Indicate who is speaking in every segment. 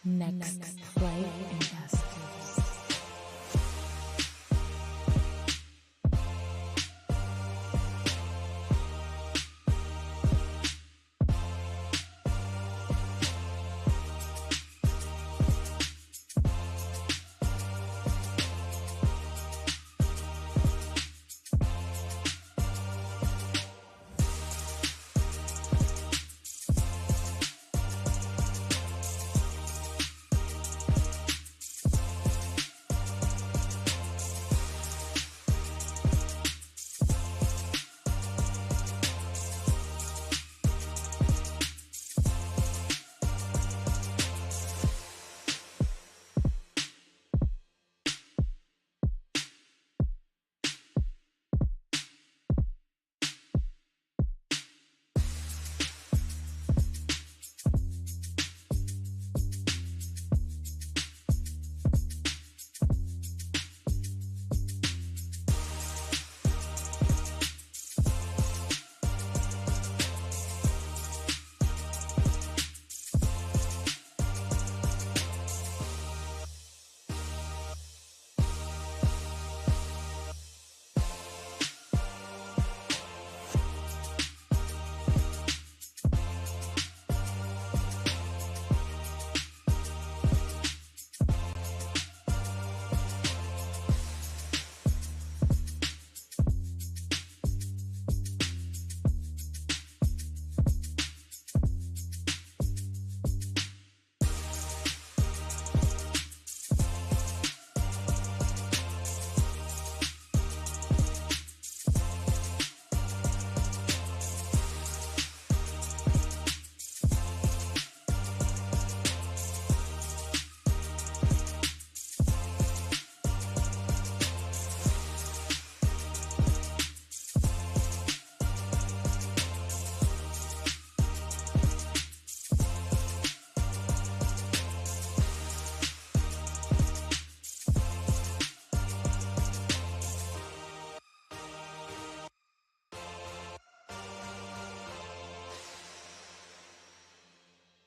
Speaker 1: Next Play Investors.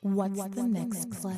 Speaker 1: What's the next play?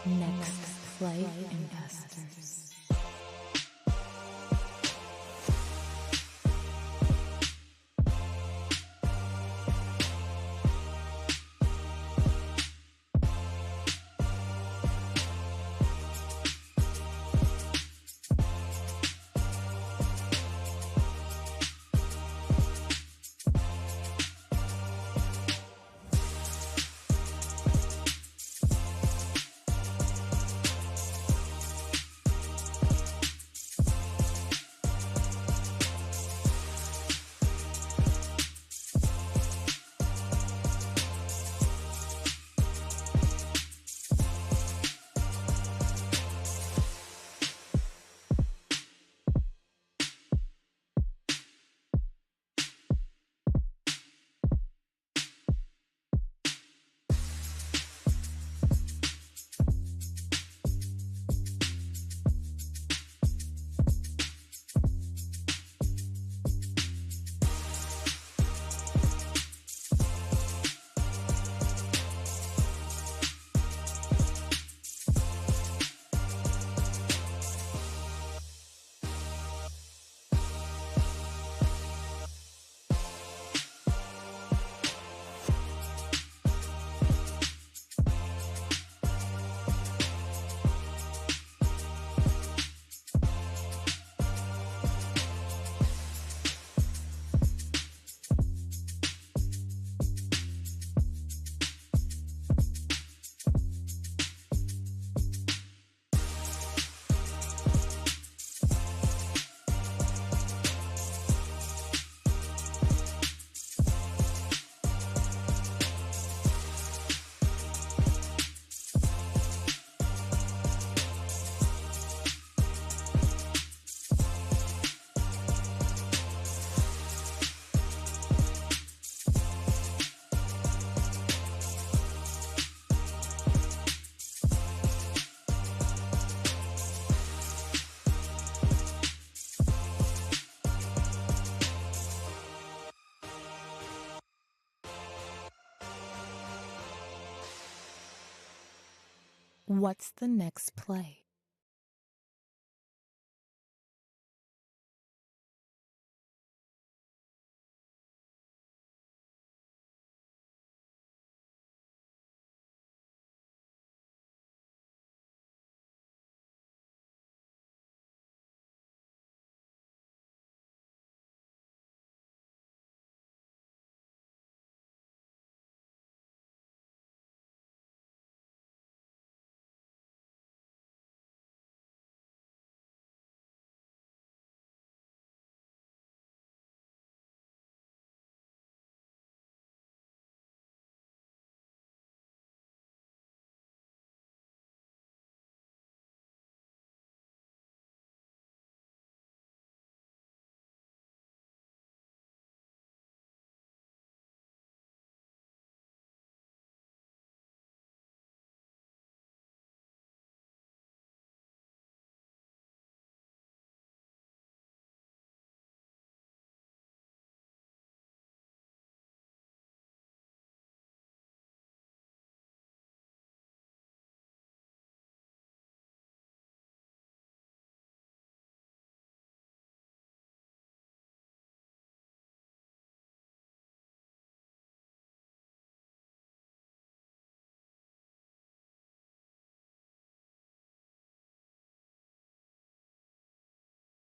Speaker 1: Next flight investors. What's the next play?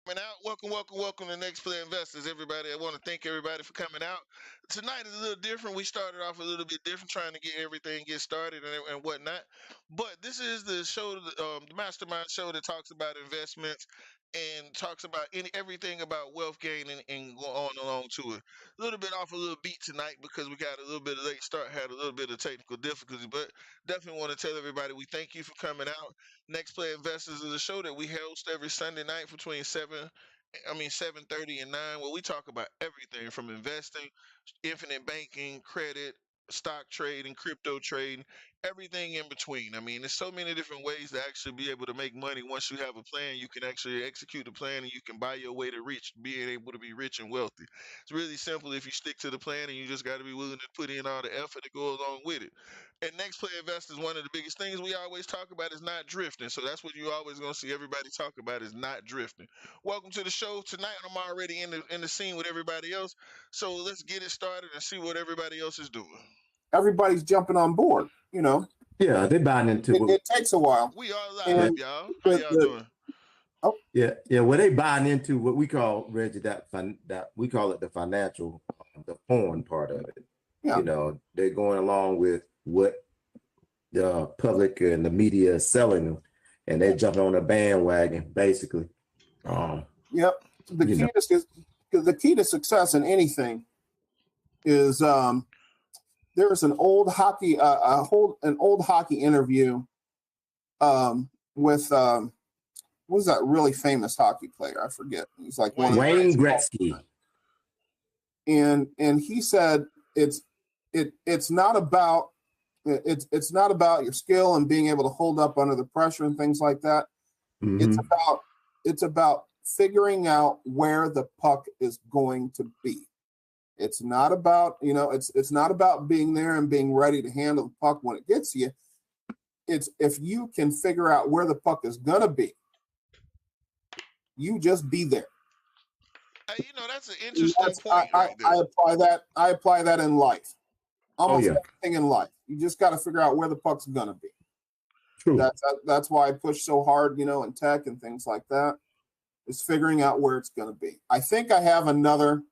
Speaker 2: Coming out. Welcome to Next Play Investors, everybody. I want to thank everybody for coming out. Tonight is a little different. We started off a little bit different, trying to get everything get started and whatnot. But this is the show, the mastermind show that talks about investments and talks about everything about wealth gain and go on along to it. A little bit off a little beat tonight because we got a little bit of late start, had a little bit of technical difficulty, but definitely want to tell everybody we thank you for coming out. Next Play Investors is a show that we host every Sunday night between 7:30 and 9, where we talk about everything from investing, infinite banking, credit, stock trading, crypto trading, everything in between. I mean, there's so many different ways to actually be able to make money. Once you have a plan, you can actually execute the plan and you can buy your way to being able to be rich and wealthy. It's really simple if you stick to the plan, and you just got to be willing to put in all the effort to go along with it. And next play investors, one of the biggest things we always talk about is not drifting. So that's what you always gonna see everybody talk about is not drifting. Welcome to the show tonight. I'm already in the scene with everybody else. So let's get it started and see what everybody else is doing.
Speaker 3: Everybody's jumping on board.
Speaker 4: Yeah, they buying into
Speaker 3: it takes a while.
Speaker 2: We all live,
Speaker 3: And
Speaker 2: y'all. How y'all doing?
Speaker 4: yeah. Well, they buying into what we call, Reggie, that we call it the financial, the porn part of it.
Speaker 3: Yeah.
Speaker 4: They're going along with what the public and the media is selling them, and they're jumping on the bandwagon, basically.
Speaker 3: Yep. The key to success in anything is there was an old hockey interview with what was that really famous hockey player? I forget. He's like
Speaker 4: Wayne Gretzky.
Speaker 3: And he said it's not about your skill and being able to hold up under the pressure and things like that.
Speaker 4: Mm-hmm.
Speaker 3: It's about figuring out where the puck is going to be. It's not about, it's not about being there and being ready to handle the puck when it gets to you. It's if you can figure out where the puck is gonna be, you just be there.
Speaker 2: That's an interesting point right there.
Speaker 3: I apply that in life. Almost everything in life. You just got to figure out where the puck's gonna be.
Speaker 4: True.
Speaker 3: That's why I push so hard, in tech and things like that. Is figuring out where it's gonna be. I think I have another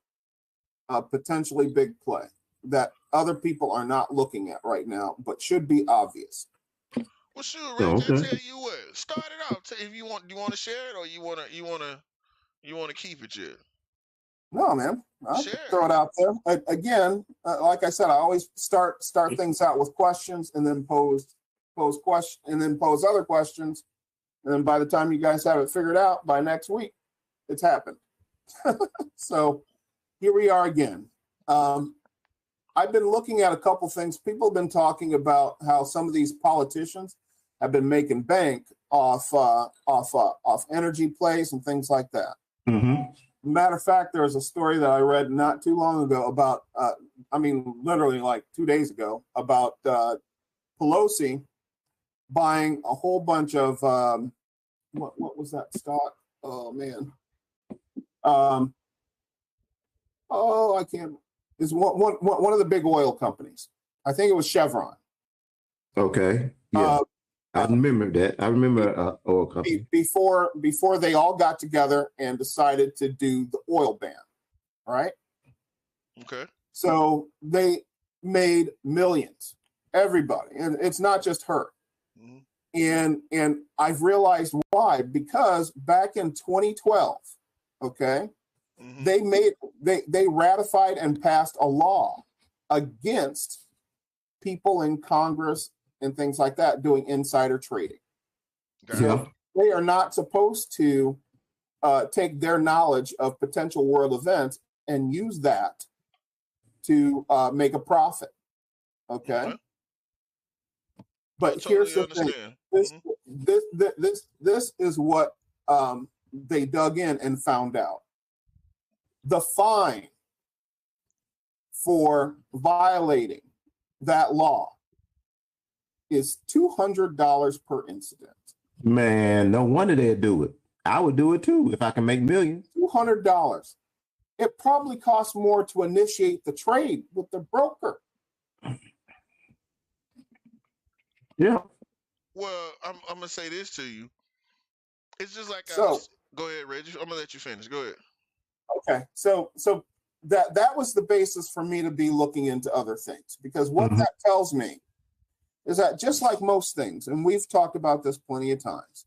Speaker 3: potentially big play that other people are not looking at right now, but should be obvious.
Speaker 2: Well, sure, Rich. I'll tell you what. Start it out. If you want, do you want to share it, or you want to keep it yet?
Speaker 3: No, man. I'll throw it out there. Again, like I said, I always start things out with questions and then pose questions and then pose other questions. And then by the time you guys have it figured out by next week, it's happened. So here we are again. I've been looking at a couple things. People have been talking about how some of these politicians have been making bank off energy plays and things like that.
Speaker 4: Mm-hmm.
Speaker 3: Matter of fact, there was a story that I read not too long ago about, literally like 2 days ago, about Pelosi buying a whole bunch of, what was that stock? Oh, man. I can't. It's one of the big oil companies. I think it was Chevron.
Speaker 4: Okay. Yeah. I remember that. I remember oil company.
Speaker 3: Before they all got together and decided to do the oil ban. All right.
Speaker 2: Okay.
Speaker 3: So they made millions. Everybody. And it's not just her. Mm-hmm. And I've realized why. Because back in 2012, okay, mm-hmm. they ratified and passed a law against people in Congress and things like that doing insider trading. So they are not supposed to take their knowledge of potential world events and use that to make a profit. Okay. But here's the thing. This is what they dug in and found out. The fine for violating that law is $200 per incident.
Speaker 4: Man, no wonder they'd do it. I would do it too if I can make millions.
Speaker 3: $200. It probably costs more to initiate the trade with the broker.
Speaker 4: Yeah.
Speaker 2: Well, I'm gonna say this to you. It's just like
Speaker 3: go
Speaker 2: ahead, Reggie. I'm gonna let you finish. Go ahead.
Speaker 3: Okay, so that was the basis for me to be looking into other things, because what that tells me is that just like most things, and we've talked about this plenty of times,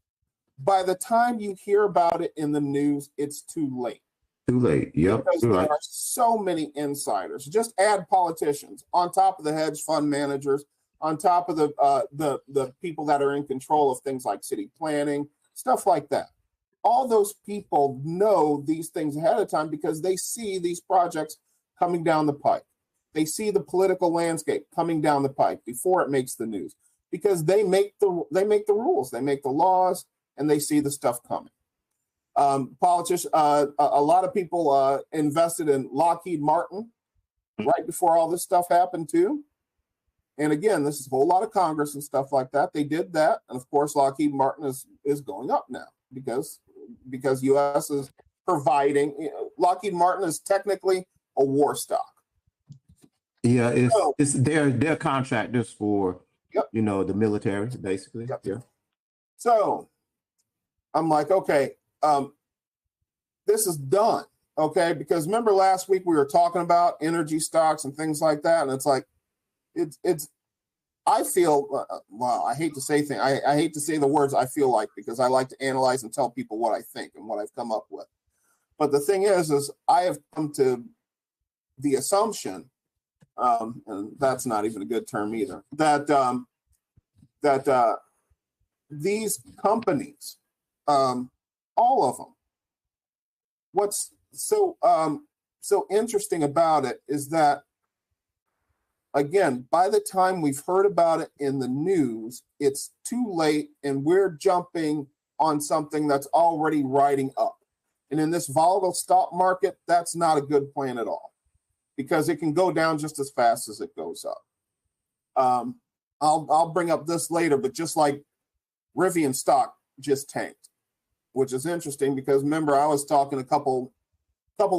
Speaker 3: by the time you hear about it in the news, it's too late.
Speaker 4: Too late. Yep.
Speaker 3: Because there are so many insiders. Just add politicians on top of the hedge fund managers, on top of the people that are in control of things like city planning, stuff like that. All those people know these things ahead of time because they see these projects coming down the pike. They see the political landscape coming down the pike before it makes the news. because they make the rules, they make the laws, and they see the stuff coming. Politicians, a lot of people invested in Lockheed Martin right before all this stuff happened too. And again, this is a whole lot of Congress and stuff like that. They did that, and of course, Lockheed Martin is going up now because U.S. is providing. Lockheed Martin is technically a war stock.
Speaker 4: Yeah, it's their contractors for the military basically.
Speaker 3: Yep.
Speaker 4: Yeah.
Speaker 3: So I'm like, okay, this is done. Okay, because remember last week we were talking about energy stocks and things like that, and it's like. It's. I feel well. I hate to say things. I hate to say the words I feel like because I like to analyze and tell people what I think and what I've come up with. But the thing is I have come to the assumption, and that's not even a good term either. That these companies, all of them. What's so interesting about it is that. Again, by the time we've heard about it in the news, it's too late and we're jumping on something that's already riding up. And in this volatile stock market, that's not a good plan at all because it can go down just as fast as it goes up. I'll bring up this later, but just like Rivian stock just tanked, which is interesting because remember I was talking a couple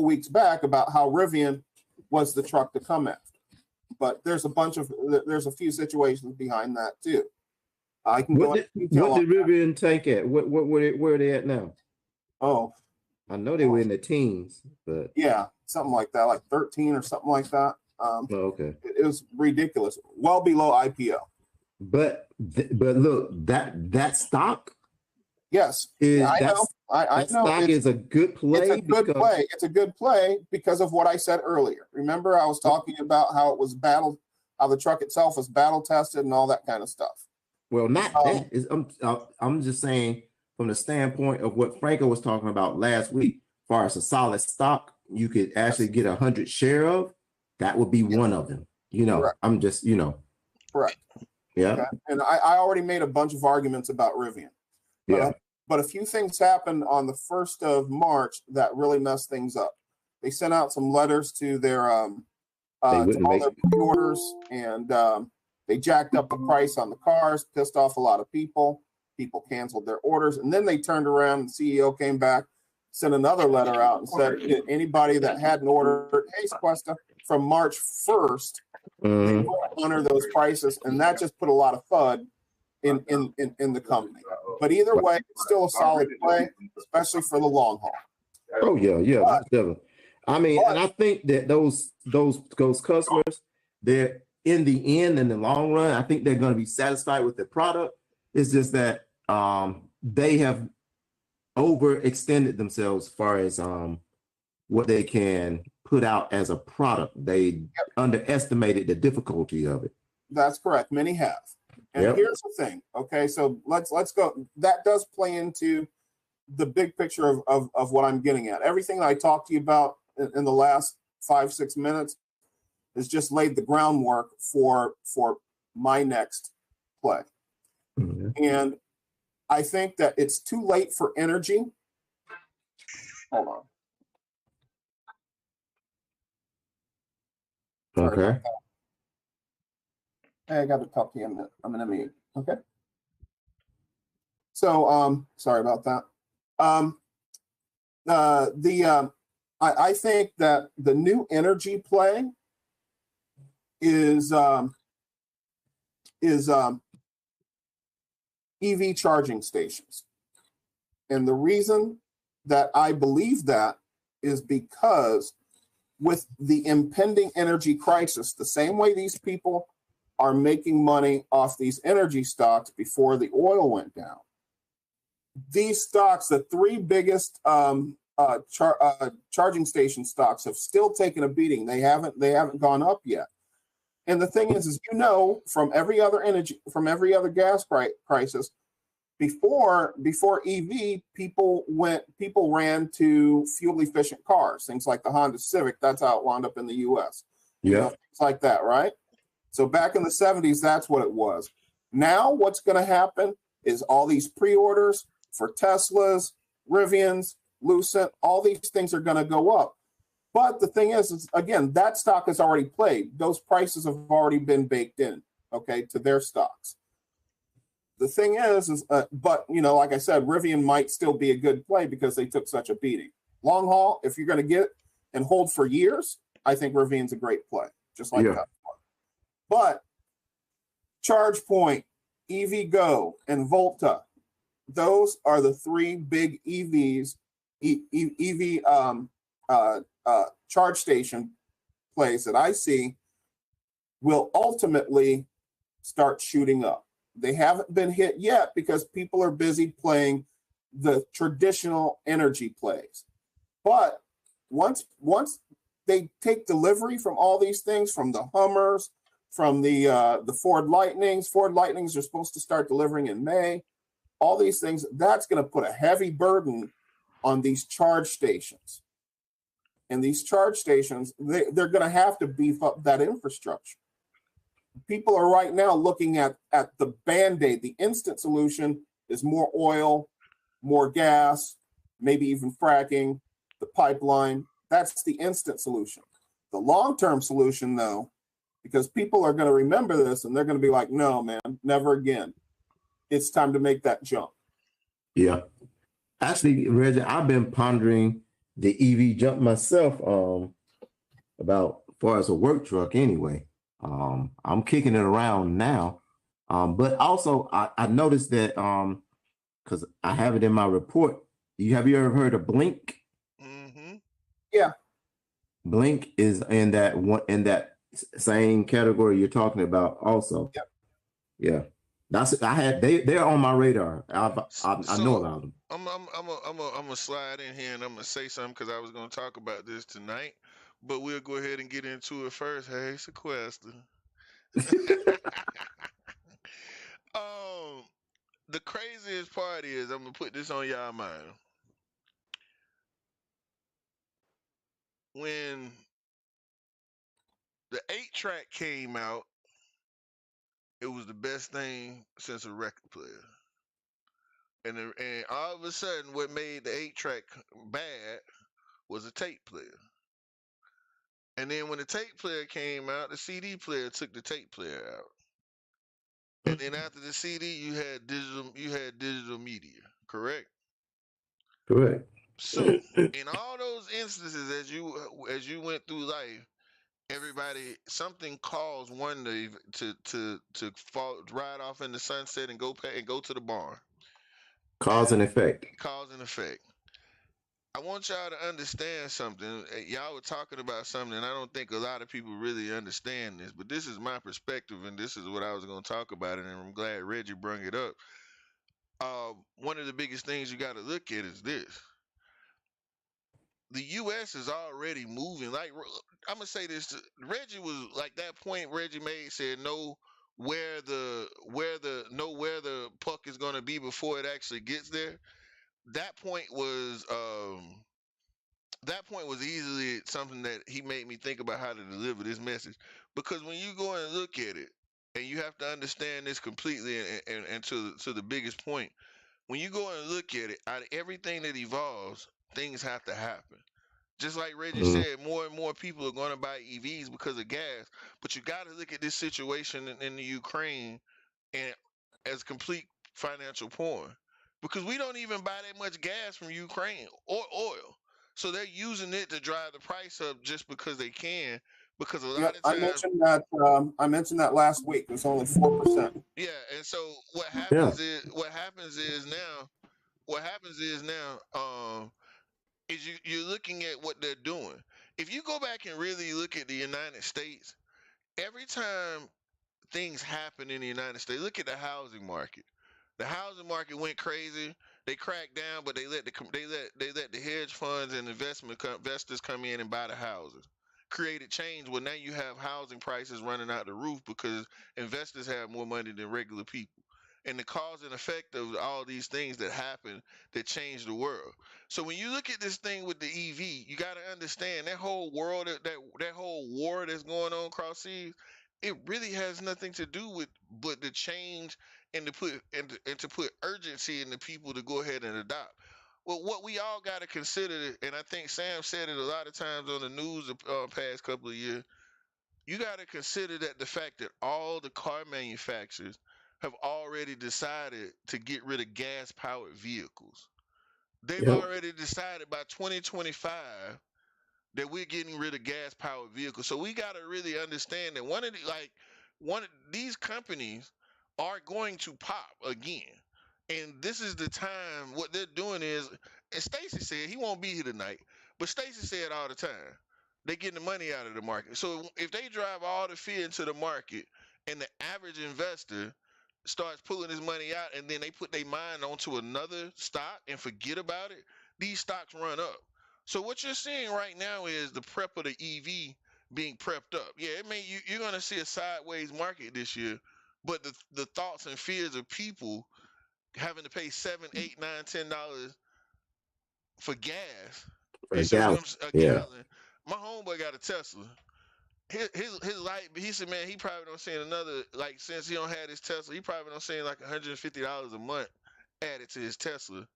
Speaker 3: weeks back about how Rivian was the truck to come after. But there's a few situations behind that too. I can go into detail.
Speaker 4: What did Rivian tank at? Where are they at now?
Speaker 3: Oh,
Speaker 4: I know they were in the teens, but
Speaker 3: yeah, something like that, like 13 or something like that.
Speaker 4: Okay,
Speaker 3: it was ridiculous, well below IPO.
Speaker 4: But look, that stock.
Speaker 3: Yes,
Speaker 4: I
Speaker 3: know.
Speaker 4: Stock is a good play.
Speaker 3: It's a good play. It's a good play because of what I said earlier. Remember, I was talking about how it was how the truck itself was battle tested and all that kind of stuff.
Speaker 4: Well, not that. I'm just saying from the standpoint of what Franco was talking about last week. As far as a solid stock, you could actually get 100 share of. That would be one of them. Correct. I'm just
Speaker 3: Correct.
Speaker 4: Yeah.
Speaker 3: Okay. And I already made a bunch of arguments about Rivian. But a few things happened on the 1st of March that really messed things up. They sent out some letters to their to all their pre-orders, and they jacked up the price on the cars, pissed off a lot of people. People canceled their orders, and then they turned around. And the CEO came back, sent another letter out, and said anybody that hadn't ordered, hey, Sequesta, from March 1st, they won't honor those prices, and that just put a lot of FUD in the company. But either way, it's still a solid play, especially for the long haul.
Speaker 4: Oh yeah, definitely. I mean, and I think that those customers, they're in the end, in the long run, I think they're going to be satisfied with the product. It's just that they have overextended themselves as far as what they can put out as a product. They underestimated the difficulty of it.
Speaker 3: That's correct. Many have. And here's the thing. Okay, so let's go. That does play into the big picture of what I'm getting at. Everything that I talked to you about in the last 5-6 minutes has just laid the groundwork for my next play. Mm-hmm. And I think that it's too late for energy. Hold on.
Speaker 4: Okay.
Speaker 3: Hey, I got to talk to you in a minute. I'm in a meeting. Okay. So, sorry about that. I think that the new energy play is EV charging stations. And the reason that I believe that is because with the impending energy crisis, the same way these people are making money off these energy stocks before the oil went down. These stocks, the three biggest charging station stocks, have still taken a beating. They haven't gone up yet. And the thing is from every other gas crisis, before EV, people ran to fuel efficient cars, things like the Honda Civic. That's how it wound up in the U.S.
Speaker 4: Yeah,
Speaker 3: things like that, right? So back in the 70s, that's what it was. Now what's going to happen is all these pre-orders for Teslas, Rivians, Lucent, all these things are going to go up. But the thing is, again, that stock is already played. Those prices have already been baked in, okay, to their stocks. The thing is but, you know, like I said, Rivian might still be a good play because they took such a beating. Long haul, if you're going to get and hold for years, I think Rivian's a great play, just like that. But ChargePoint, EVgo, and Volta, those are the three big EV charge station plays that I see will ultimately start shooting up. They haven't been hit yet because people are busy playing the traditional energy plays. But once they take delivery from all these things, from the Hummers, from the Ford Lightnings are supposed to start delivering in May. All these things, that's going to put a heavy burden on these charge stations. And these charge stations, they're going to have to beef up that infrastructure. People are right now looking at the Band-Aid. The instant solution is more oil, more gas, maybe even fracking, the pipeline. That's the instant solution. The long-term solution, though, because people are going to remember this and they're going to be like, no, man, never again. It's time to make that jump.
Speaker 4: Yeah. Actually, Reggie, I've been pondering the EV jump myself about as far as a work truck anyway. I'm kicking it around now. But also I noticed that because I have it in my report. Have you ever heard of Blink?
Speaker 2: Mm-hmm.
Speaker 3: Yeah.
Speaker 4: Blink is in that same category you're talking about also.
Speaker 3: Yep.
Speaker 4: Yeah. They're on my radar. I know about them.
Speaker 2: I'm gonna slide in here and I'm gonna say something because I was gonna talk about this tonight, but we'll go ahead and get into it first. Hey, Sequester. The craziest part is I'm gonna put this on y'all mind. When the 8-track came out, it was the best thing since a record player. And all of a sudden, what made the 8-track bad was a tape player. And then when the tape player came out, the CD player took the tape player out. And then after the CD, you had digital media, correct?
Speaker 4: Correct.
Speaker 2: So in all those instances, as you went through life, something caused one to fall, ride off in the sunset and go to the barn.
Speaker 4: Cause and effect.
Speaker 2: Cause and effect. I want y'all to understand something. Y'all were talking about something, and I don't think a lot of people really understand this, but this is my perspective, and this is what I was going to talk about, and I'm glad Reggie brought it up. One of the biggest things you got to look at is this. The U.S. is already moving. Like, I'm going to say this. Reggie was, like, that point Reggie made, said know where the puck is going to be before it actually gets there. That point was easily something that he made me think about how to deliver this message. Because when you go and look at it, and you have to understand this completely, and to the biggest point, when you go and look at it, out of everything that evolves, things have to happen. Just like Reggie said, more and more people are going to buy EVs because of gas. But you got to look at this situation in the Ukraine and as complete financial porn. Because we don't even buy that much gas from Ukraine or oil. So they're using it to drive the price up just because they can. Because a lot of times,
Speaker 3: I mentioned that last week. It was only 4%.
Speaker 2: Yeah, and so what happens is now you're looking at what they're doing. If you go back and really look at the United States, every time things happen in the United States, look at the housing market. The housing market went crazy. They cracked down, but they let the hedge funds and investors come in and buy the houses. Created change. Well, now you have housing prices running out the roof because investors have more money than regular people. And the cause and effect of all these things that happen that change the world. So when you look at this thing with the EV, you got to understand that whole world, that whole war that's going on across seas, it really has nothing to do with but the change and to put urgency in the people to go ahead and adopt. Well, what we all got to consider, and I think Sam said it a lot of times on the news the past couple of years, you got to consider that the fact that all the car manufacturers have already decided to get rid of gas powered vehicles. They've
Speaker 4: Yep.
Speaker 2: already decided by 2025 that we're getting rid of gas powered vehicles. So we got to really understand that one of these companies are going to pop again. And this is the time. What they're doing is, and Stacy said he won't be here tonight, but Stacy said all the time, they're getting the money out of the market. So if they drive all the fear into the market and the average investor starts pulling his money out and then they put their mind onto another stock and forget about it, these stocks run up. So what you're seeing right now is the prep of the EV being prepped up. Yeah, you're going to see a sideways market this year, but the thoughts and fears of people having to pay $7, $8, $9, $10 for gas,
Speaker 4: A gallon. Yeah.
Speaker 2: gallon. My homeboy got a Tesla. His light, he said, man, he probably don't see another, like, since he don't have his Tesla, he probably don't see like $150 a month added to his Tesla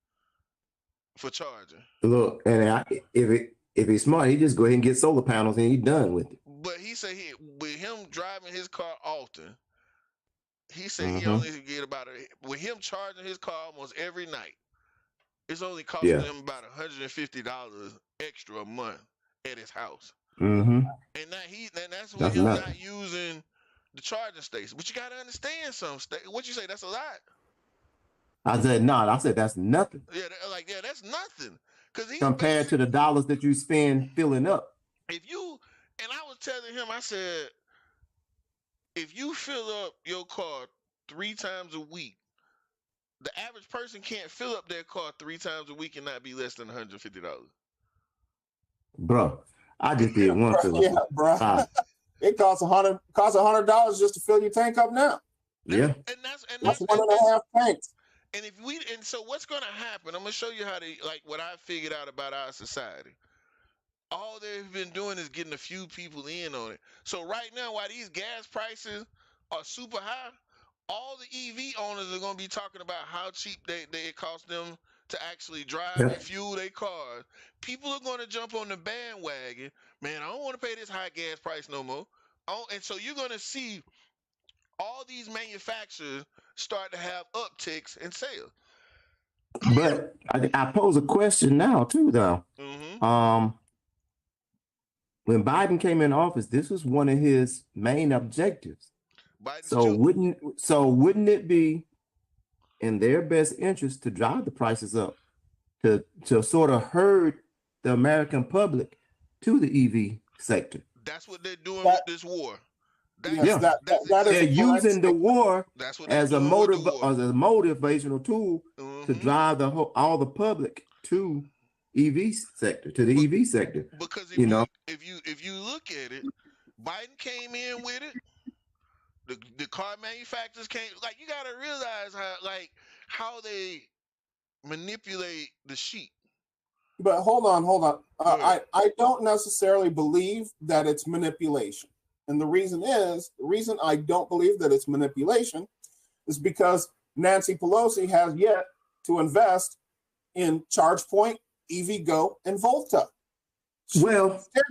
Speaker 2: for charging.
Speaker 4: Look, and if he's smart, he just go ahead and get solar panels and he's done with it.
Speaker 2: But he said with him driving his car often, he said he only get with him charging his car almost every night, it's only costing him about $150 extra a month at his house. And that's when he's not using the charging station. But you got to understand something. What you say? That's a lot.
Speaker 4: I said no. I said that's nothing.
Speaker 2: Yeah, that's nothing.
Speaker 4: Compared to the dollars that you spend filling up.
Speaker 2: And I was telling him, I said, if you fill up your car 3 times a week, the average person can't fill up their car 3 times a week and not be less than $150.
Speaker 4: Bro, I just did one fill up.
Speaker 3: Yeah, bro. It costs $100 just to fill your tank up now.
Speaker 4: Yeah.
Speaker 2: And
Speaker 3: that's 1.5 tanks.
Speaker 2: And so what's going to happen? I'm going to show you what I figured out about our society. All they've been doing is getting a few people in on it. So right now, while these gas prices are super high, all the EV owners are going to be talking about how cheap it costs them to actually drive and fuel their cars. People are going to jump on the bandwagon. Man, I don't want to pay this high gas price no more. And so you're going to see all these manufacturers start to have upticks in sales.
Speaker 4: But I pose a question now too, though. When Biden came in office, this was one of his main objectives. So wouldn't it be in their best interest to drive the prices up, to sort of herd the American public to the EV sector?
Speaker 2: That's what they're doing with this war.
Speaker 4: They're using the war as a motivational tool to drive all the public to EV sector, to the EV sector.
Speaker 2: Because if you look at it, Biden came in with it. The car manufacturers came. Like, you got to realize how they manipulate the sheep.
Speaker 3: But hold on. I don't necessarily believe that it's manipulation. And the reason I don't believe that it's manipulation is because Nancy Pelosi has yet to invest in ChargePoint, EVgo, and Volta.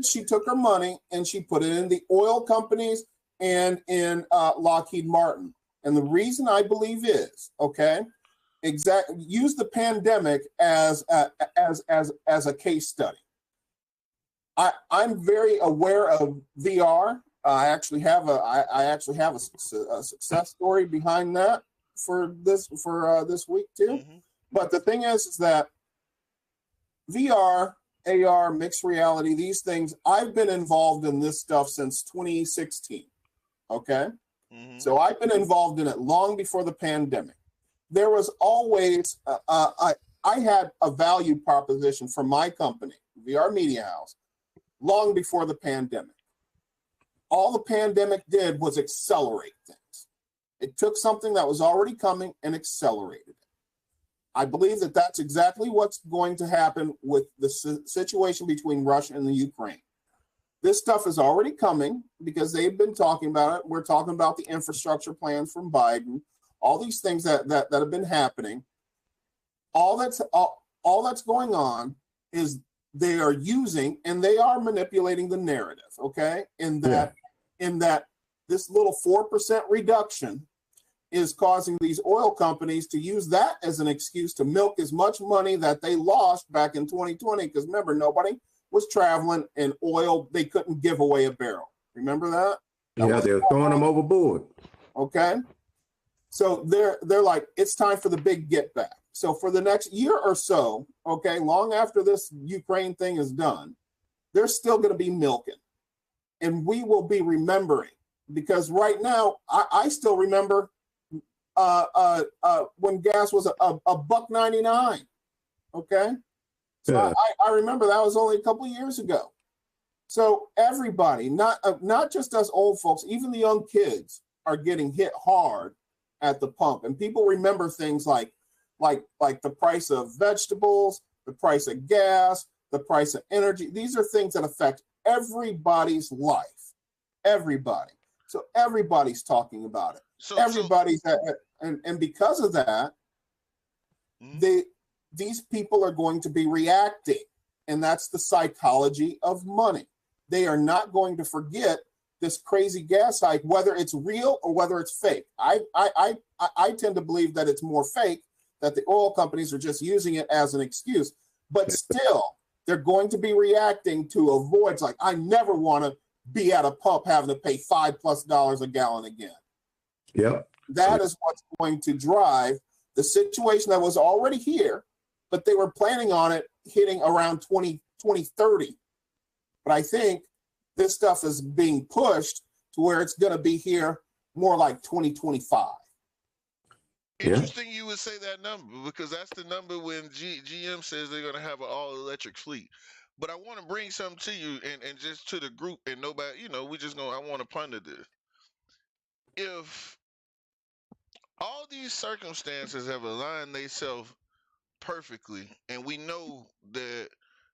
Speaker 3: She took her money and she put it in the oil companies and in Lockheed Martin. And the reason I believe is, use the pandemic as a case study. I'm very aware of VR. I actually have a success story behind that for this week too. But the thing is that VR, AR, mixed reality, these things, I've been involved in this stuff since 2016. Okay. So I've been involved in it long before the pandemic. There was always, I had a value proposition for my company, VR Media House, long before the pandemic. All the pandemic did was accelerate things. It took something that was already coming and accelerated it. I believe that that's exactly what's going to happen with the situation between Russia and the Ukraine. This stuff is already coming because they've been talking about it. We're talking about the infrastructure plans from Biden, all these things that have been happening. All that's going on is they are using and they are manipulating the narrative, okay? In that this little 4% reduction is causing these oil companies to use that as an excuse to milk as much money that they lost back in 2020. Because remember, nobody was traveling and oil, they couldn't give away a barrel. Remember that?
Speaker 4: Yeah, they're throwing them overboard.
Speaker 3: Okay. So they're like, it's time for the big get back. So for the next year or so, okay, long after this Ukraine thing is done, they're still going to be milking. And we will be remembering, because right now, I still remember when gas was a $1.99. Okay. So
Speaker 4: Yeah.
Speaker 3: I remember that was only a couple of years ago. So everybody, not just us old folks, even the young kids are getting hit hard at the pump. And people remember things like the price of vegetables, the price of gas, the price of energy. These are things that affect everybody's life. Everybody. So everybody's talking about it. And because of that, these people are going to be reacting. And that's the psychology of money. They are not going to forget this crazy gas hike, whether it's real or whether it's fake. I tend to believe that it's more fake, that the oil companies are just using it as an excuse. But still, they're going to be reacting to avoid, like, I never want to be at a pump having to pay $5+ a gallon again.
Speaker 4: Yep.
Speaker 3: That is what's going to drive the situation that was already here, but they were planning on it hitting around 2030. But I think this stuff is being pushed to where it's going to be here more like 2025.
Speaker 2: Interesting you would say that number, because that's the number when GM says they're going to have an all-electric fleet. But I want to bring something to you and just to the group, and nobody, I want to ponder this. If all these circumstances have aligned themselves perfectly, and we know that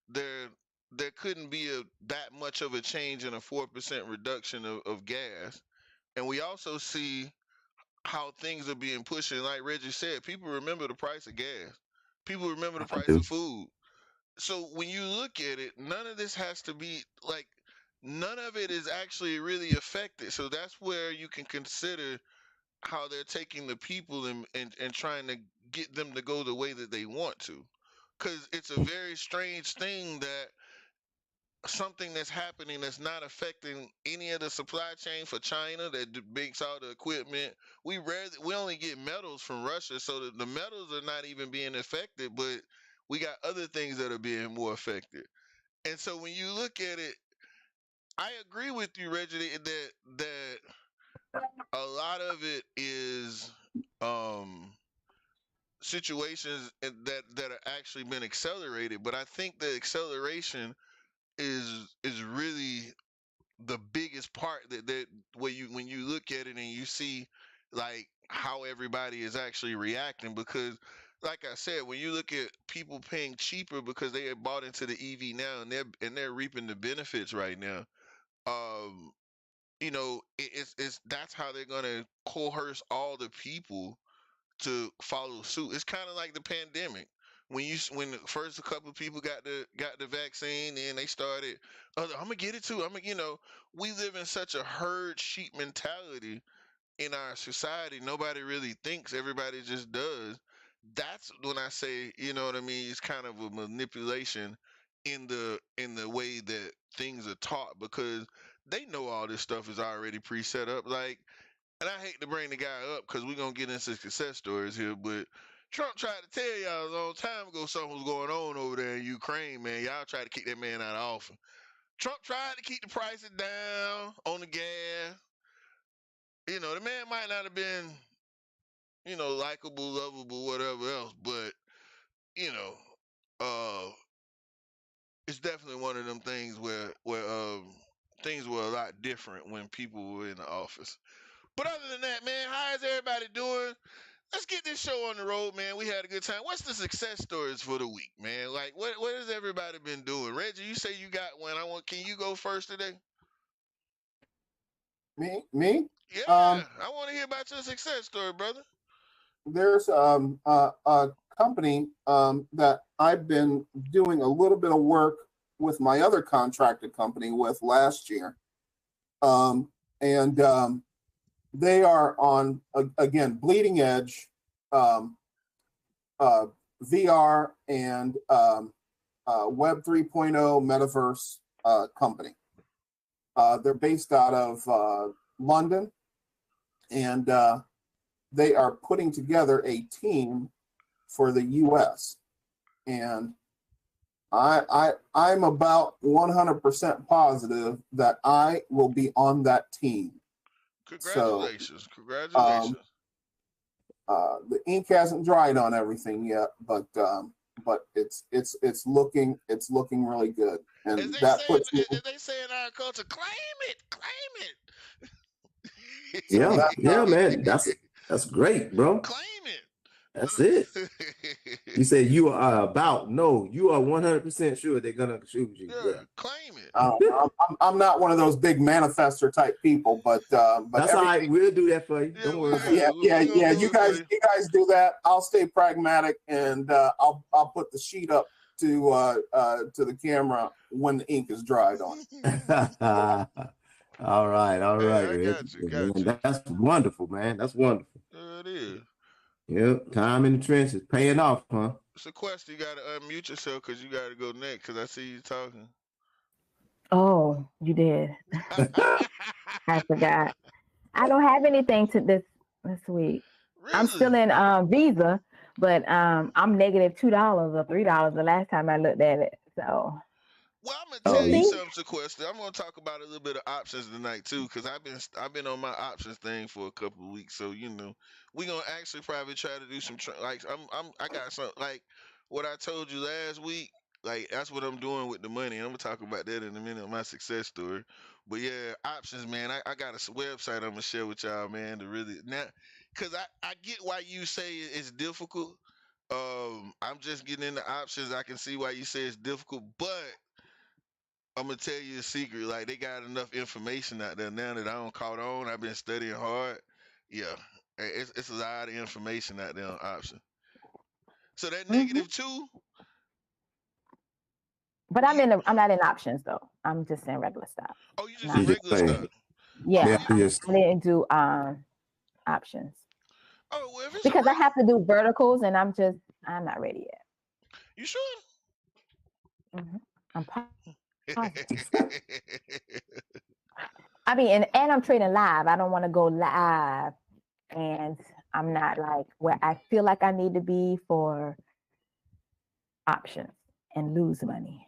Speaker 2: there couldn't be that much of a change in a 4% reduction of gas, and we also see how things are being pushed. And like Reggie said, people remember the price of gas. People remember the price of food. So when you look at it, none of this has to be like, none of it is actually really affected. So that's where you can consider how they're taking the people and trying to get them to go the way that they want to. Because it's a very strange thing that something that's happening that's not affecting any of the supply chain for China that makes all the equipment. We only get metals from Russia, so the metals are not even being affected, but we got other things that are being more affected. And so when you look at it, I agree with you, Reggie, that a lot of it is situations that are actually been accelerated, but I think the acceleration is really the biggest part that when you look at it and you see like how everybody is actually reacting. Because like I said, when you look at people paying cheaper because they have bought into the EV now and they're reaping the benefits right now, it's that's how they're gonna coerce all the people to follow suit. It's kind of like the pandemic. When the first a couple of people got the vaccine, and they started, I'm gonna get it too. We live in such a herd sheep mentality in our society. Nobody really thinks, everybody just does. That's when I say, you know what I mean, it's kind of a manipulation in the way that things are taught, because they know all this stuff is already pre-set up. Like, and I hate to bring the guy up because we're going to get into success stories here, but Trump tried to tell y'all a long time ago something was going on over there in Ukraine, man. Y'all tried to kick that man out of office. Trump tried to keep the prices down on the gas. The man might not have been, likable, lovable, whatever else, but, it's definitely one of them things where things were a lot different when people were in the office. But other than that, man, how is everybody doing? let's get this show on the road, man. We had a good time. What's the success stories for the week, man? Like, what has everybody been doing? Reggie, you say you got one. Can you go first today?
Speaker 3: Me?
Speaker 2: Yeah, I want to hear about your success story, brother.
Speaker 3: There's a company that I've been doing a little bit of work with my other contracted company with last year. They are on, again, bleeding edge VR and Web 3.0 metaverse company. They're based out of London, and they are putting together a team for the U.S. And I'm about 100% positive that I will be on that team.
Speaker 2: Congratulations! So, congratulations.
Speaker 3: The ink hasn't dried on everything yet, but it's looking really good. And
Speaker 2: as they say in our culture, claim it.
Speaker 4: Yeah, man. That's great, bro.
Speaker 2: Claim it.
Speaker 4: That's it. You said you are you are 100% sure they're gonna choose you.
Speaker 2: Yeah, claim it.
Speaker 3: I'm not one of those big manifester type people, but
Speaker 4: that's all right. We'll do that for you. Don't worry.
Speaker 3: Yeah. You guys do that. I'll stay pragmatic, and I'll put the sheet up to the camera when the ink is dried on it.
Speaker 4: All right.
Speaker 2: I got you.
Speaker 4: That's wonderful, man. That's wonderful.
Speaker 2: It is.
Speaker 4: Yep, time in the trenches, paying off, huh?
Speaker 2: So, Quest, you got to unmute yourself because you got to go next because I see you talking.
Speaker 5: Oh, you did. I forgot. I don't have anything to this week.
Speaker 2: Really?
Speaker 5: I'm still in Visa, but I'm negative $2 or $3 the last time I looked at it. So.
Speaker 2: Well, I'm gonna tell you something, Sequester. I'm gonna talk about a little bit of options tonight too, because I've been on my options thing for a couple of weeks. So we're gonna actually probably try to do some I got some like what I told you last week. Like that's what I'm doing with the money. I'm gonna talk about that in a minute, my success story. But yeah, options, man. I got a website I'm gonna share with y'all, man. To really now, because I get why you say it's difficult. I'm just getting into options. I can see why you say it's difficult, but I'm gonna tell you a secret. Like they got enough information out there now that I don't caught on. I've been studying hard. Yeah, it's a lot of information out there on option. So that -2.
Speaker 5: But I'm not in options though. I'm just in regular stuff.
Speaker 2: Oh, you just in regular stuff.
Speaker 5: Yeah, I didn't do options.
Speaker 2: Oh, well,
Speaker 5: because I have to do verticals, and I'm not ready yet.
Speaker 2: You sure?
Speaker 5: Mm-hmm. I mean, and I'm trading live. I don't want to go live, and I'm not like where I feel like I need to be for options and lose money.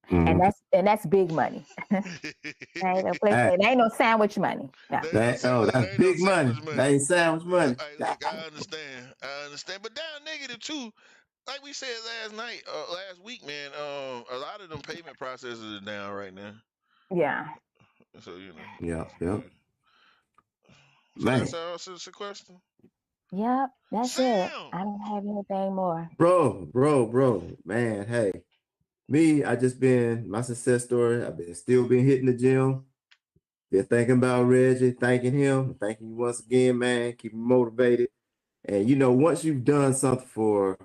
Speaker 5: And that's big money. It ain't no sandwich money. No.
Speaker 4: That's big money. That ain't sandwich money.
Speaker 2: Look, I understand. But down -2. Like we said last week, man, a lot of them payment processes are down right now.
Speaker 5: Yeah.
Speaker 2: So,
Speaker 4: Yeah.
Speaker 2: So
Speaker 4: man.
Speaker 2: That's all sequester?
Speaker 5: Yep, that's it. I don't have anything more.
Speaker 4: Bro, man, hey. Me, my success story, I've still been hitting the gym. Been thinking about Reggie, thanking him, thanking you once again, man. Keep me motivated. And, once you've done something for,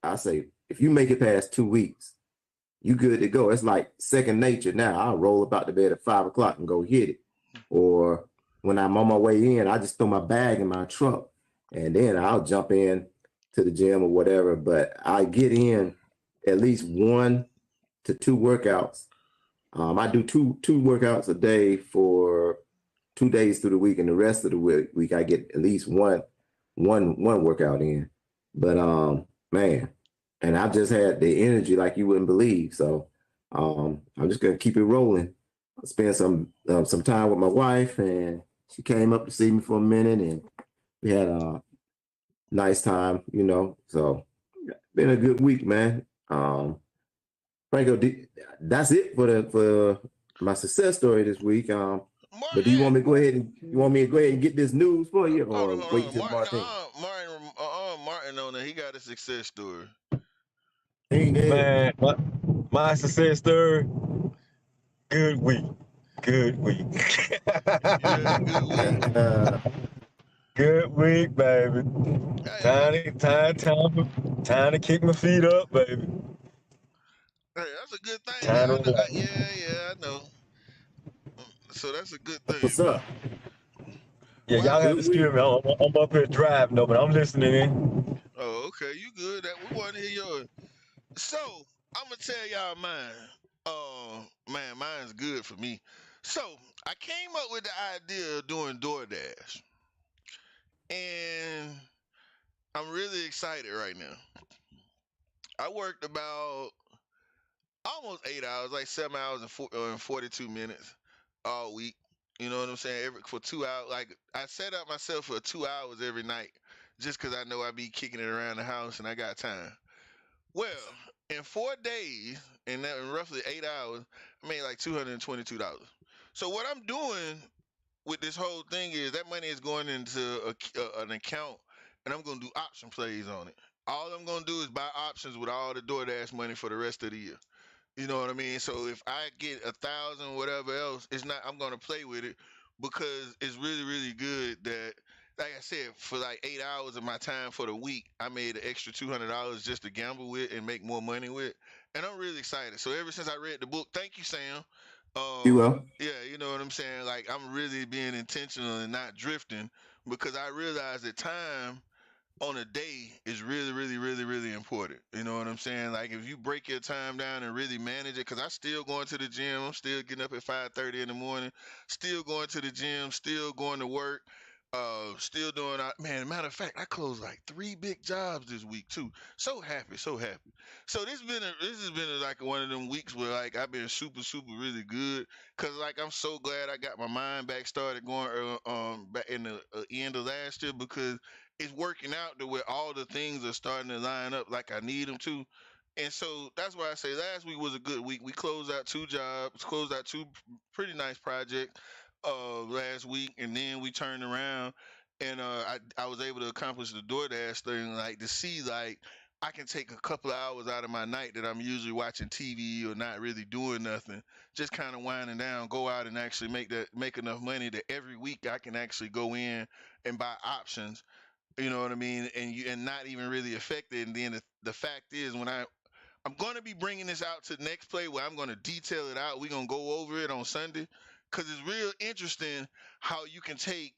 Speaker 4: I say, if you make it past 2 weeks, you good to go. It's like second nature now. I'll roll up out the bed at 5 o'clock and go hit it. Or when I'm on my way in, I just throw my bag in my truck and then I'll jump in to the gym or whatever. But I get in at least 1 to 2 workouts. I do two workouts a day for 2 days through the week, and the rest of the week I get at least one workout in. But man, and I've just had the energy like you wouldn't believe. So I'm just gonna keep it rolling. I spent some time with my wife, and she came up to see me for a minute, and we had a nice time, So been a good week, man. Franco, that's it for my success story this week. But do you want me to go ahead and get this news for you, or wait till Martin?
Speaker 2: man. He got a success story.
Speaker 6: Man, my success story. Good week.
Speaker 2: Yeah, good week.
Speaker 6: Good week, baby. Time to kick my feet up, baby.
Speaker 2: Hey, that's a good thing.
Speaker 6: Time
Speaker 2: Man.
Speaker 6: to relax.
Speaker 2: I know. So that's a good thing.
Speaker 4: What's
Speaker 2: man.
Speaker 4: up?
Speaker 6: Yeah,
Speaker 2: Wow.
Speaker 6: y'all have
Speaker 4: Good
Speaker 6: to excuse me. I'm up here driving though, but I'm listening in.
Speaker 2: Oh, okay. You good? We want to hear yours. So I'm gonna tell y'all mine. Man, mine's good for me. So I came up with the idea of doing DoorDash, and I'm really excited right now. I worked about almost 8 hours, like 7 hours and 42 minutes all week. You know what I'm saying? For 2 hours, like I set up myself for 2 hours every night, just because I know I be kicking it around the house and I got time. Well, in 4 days, in roughly 8 hours, I made like $222. So what I'm doing with this whole thing is that money is going into an account, and I'm gonna do option plays on it. All I'm gonna do is buy options with all the DoorDash money for the rest of the year. You know what I mean? So if I get 1,000, whatever else, it's not. I'm gonna play with it because it's really, really good. That, like I said, for like 8 hours of my time for the week, I made an extra $200 just to gamble with and make more money with, and I'm really excited. So ever since I read the book, thank you, Sam.
Speaker 4: You will.
Speaker 2: Yeah, you know what I'm saying. Like I'm really being intentional and not drifting because I realize that time on a day is really, really, really, really important. You know what I'm saying? Like if you break your time down and really manage it, because I still going to the gym, I'm still getting up at 5:30 in the morning, still going to the gym, still going to work, still doing. Man, matter of fact, I closed like 3 big jobs this week too. So happy, so happy. So this has been like one of them weeks where like I've been super, super really good, cause like I'm so glad I got my mind back started going back in the end of last year because it's working out to where all the things are starting to line up like I need them to. And so that's why I say last week was a good week. We closed out 2 jobs, closed out 2 pretty nice projects last week, and then we turned around and I was able to accomplish the DoorDash thing, like to see like I can take a couple of hours out of my night that I'm usually watching TV or not really doing nothing, just kind of winding down, go out and actually make enough money that every week I can actually go in and buy options. You know what I mean? And not even really affected. And then the fact is, when I'm going to be bringing this out to the next play where I'm going to detail it out. We're going to go over it on Sunday because it's real interesting how you can take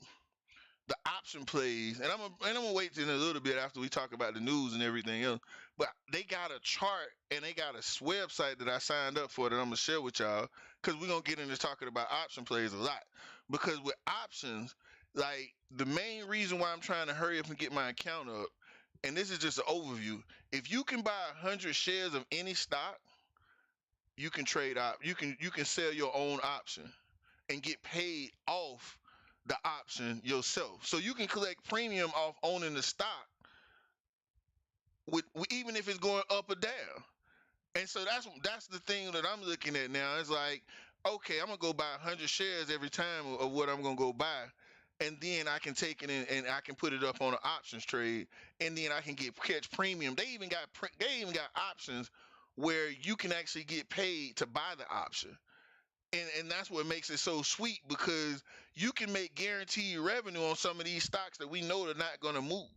Speaker 2: the option plays. And I'm gonna wait till a little bit after we talk about the news and everything else. But they got a chart and they got a website that I signed up for that I'm gonna share with y'all because we're gonna get into talking about option plays a lot. Because with options, like the main reason why I'm trying to hurry up and get my account up, and this is just an overview. If you can buy 100 shares of any stock, you can trade out. You can sell your own option and get paid off the option yourself. So you can collect premium off owning the stock with even if it's going up or down. And so that's the thing that I'm looking at now. It's like, okay, I'm gonna go buy 100 shares every time of what I'm gonna go buy, and then I can take it in and I can put it up on an options trade, and then I can catch premium. They even got options where you can actually get paid to buy the option. And that's what makes it so sweet because you can make guaranteed revenue on some of these stocks that we know they're not going to move.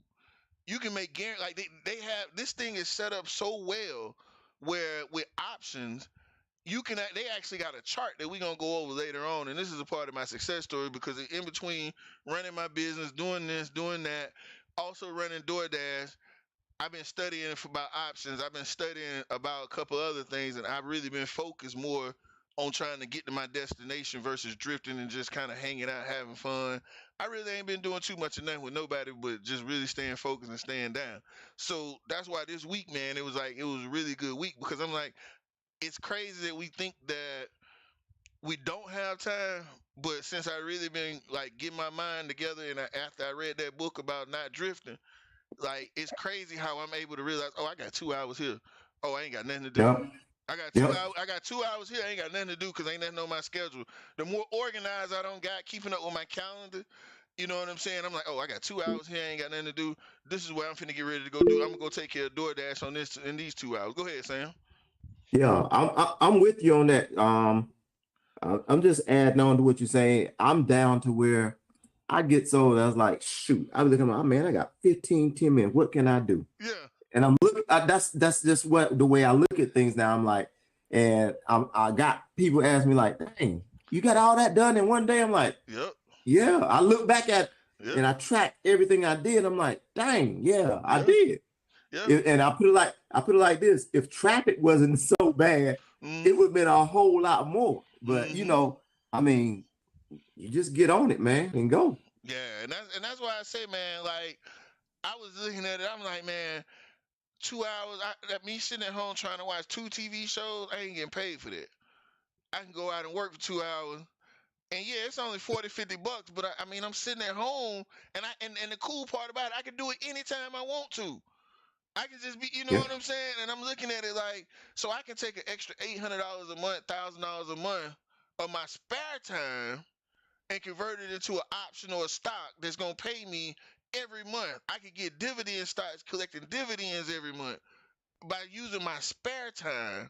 Speaker 2: You can make like they have this thing is set up so well where with options they actually got a chart that we're going to go over later on, and this is a part of my success story because in between running my business, doing this, doing that, also running DoorDash, I've been studying about options. I've been studying about a couple other things, and I've really been focused more on trying to get to my destination versus drifting and just kind of hanging out, having fun. I really ain't been doing too much of nothing with nobody, but just really staying focused and staying down. So that's why this week, man, it was a really good week because I'm like, it's crazy that we think that we don't have time, but since I really been like getting my mind together and after I read that book about not drifting, like it's crazy how I'm able to realize, oh, I got 2 hours here. Oh, I ain't got nothing to do.
Speaker 4: Yep.
Speaker 2: I got 2 hours. I got 2 hours here. I ain't got nothing to do because ain't nothing on my schedule. The more organized I don't got keeping up with my calendar, You know what I'm saying? I'm like, oh, I got 2 hours here. I ain't got nothing to do. This is where I'm finna get ready to go do. I'm gonna go take care of DoorDash on this in these 2 hours. Go ahead, Sam.
Speaker 4: Yeah, I'm with you on that. I'm just adding on to what you're saying. I'm down to where I get sold. I was like, shoot, I was looking at my man, I got 10 minutes. What can I do?
Speaker 2: Yeah.
Speaker 4: And I'm looking, that's just what the way I look at things now. I'm like, and I got people ask me like, dang, you got all that done in one day? I'm like,
Speaker 2: Yep.
Speaker 4: yeah. I look back at
Speaker 2: Yep.
Speaker 4: and I track everything I did. I'm like, dang, yeah, I
Speaker 2: Yep.
Speaker 4: did.
Speaker 2: Yep.
Speaker 4: And I put it like this: if traffic wasn't so bad, it would have been a whole lot more. But you know, I mean, you just get on it, man, and go.
Speaker 2: Yeah, and that's why I say, man, like I was looking at it, I'm like, man, 2 hours. That me sitting at home trying to watch 2 TV shows, I ain't getting paid for that. I can go out and work for 2 hours. And yeah, it's only $40-$50, but I mean, I'm sitting at home, and the cool part about it, I can do it anytime I want to. I can just be, you know
Speaker 4: Yeah.
Speaker 2: what I'm saying? And I'm looking at it like, so I can take an extra $800 a month, $1,000 a month of my spare time and convert it into an option or a stock that's gonna pay me every month. I could get dividend stocks collecting dividends every month by using my spare time.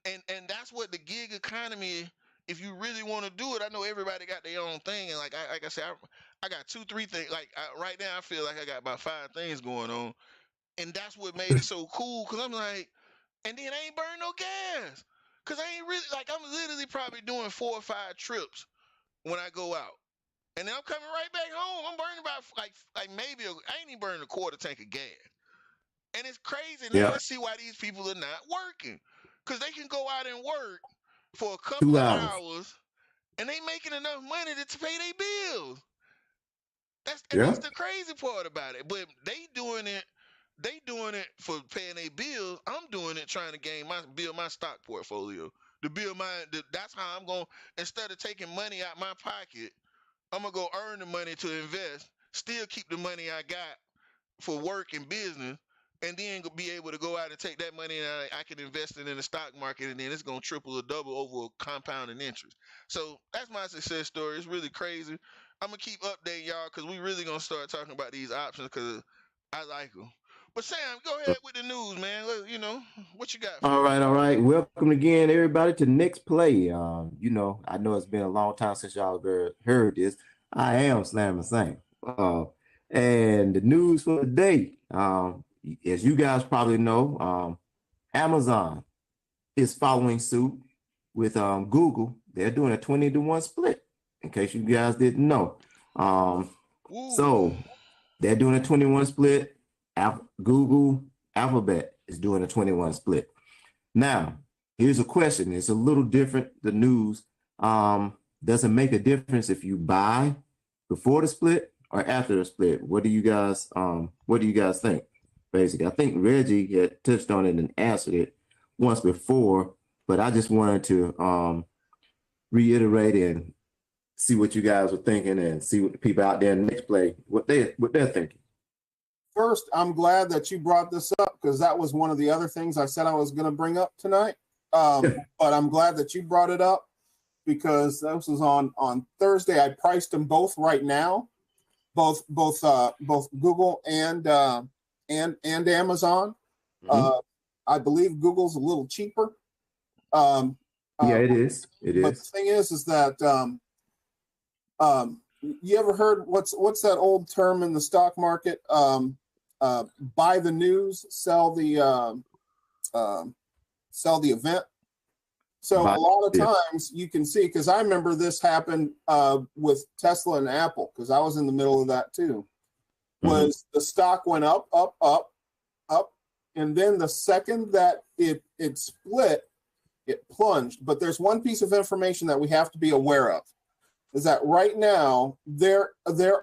Speaker 2: And that's what the gig economy, if you really want to do it, I know everybody got their own thing, and like I said, I got 2-3 things. Like right now I feel like I got about 5 things going on, and that's what made it so cool, because I'm like, and then I ain't burn no gas, because I ain't really, like, I'm literally probably doing 4 or 5 trips when I go out, and then I'm coming right back home. I'm burning about like maybe I ain't even burning a quarter tank of gas. And it's crazy. Now I see why these people are not working, because they can go out and work for a couple
Speaker 4: 2
Speaker 2: of
Speaker 4: hours.
Speaker 2: hours and they making enough money to pay their bills. That's the crazy part about it. But they doing it for paying their bills. I'm doing it trying to build my stock portfolio. That's how I'm going, instead of taking money out my pocket, I'm gonna go earn the money to invest, still keep the money I got for work and business, and then be able to go out and take that money and I can invest it in the stock market, and then it's gonna triple or double over a compounding interest. So that's my success story. It's really crazy. I'm gonna keep updating y'all, because we really gonna start talking about these options, because I like them. But Sam, go ahead with the news, man. You know what you got for
Speaker 4: All right. Welcome again, everybody, to Next Play. You know, I know it's been a long time since y'all heard this. I am Slam and Sam. And the news for the day, as you guys probably know, Amazon is following suit with Google. They're doing a 20-to-1 split, in case you guys didn't know. So they're doing a 21 split. Google Alphabet is doing a 21 split. Now, here's a question. It's a little different. The news does it make a difference if you buy before the split or after the split? What do you guys think? Basically, I think Reggie had touched on it and answered it once before, but I just wanted to reiterate and see what you guys were thinking, and see what the people out there in the Next Play, what they're thinking.
Speaker 3: First, I'm glad that you brought this up, because that was one of the other things I said I was going to bring up tonight. But I'm glad that you brought it up, because this was on Thursday. I priced them both right now, both Google and Amazon.
Speaker 4: Mm-hmm.
Speaker 3: I believe Google's a little cheaper.
Speaker 4: Yeah, it is. It
Speaker 3: but
Speaker 4: is.
Speaker 3: the thing is that you ever heard what's that old term in the stock market? Buy the news, sell the event. So a lot of times you can see, because I remember this happened with Tesla and Apple, because I was in the middle of that too. Was the stock went up, and then the second that it split, it plunged. But there's one piece of information that we have to be aware of, is that right now there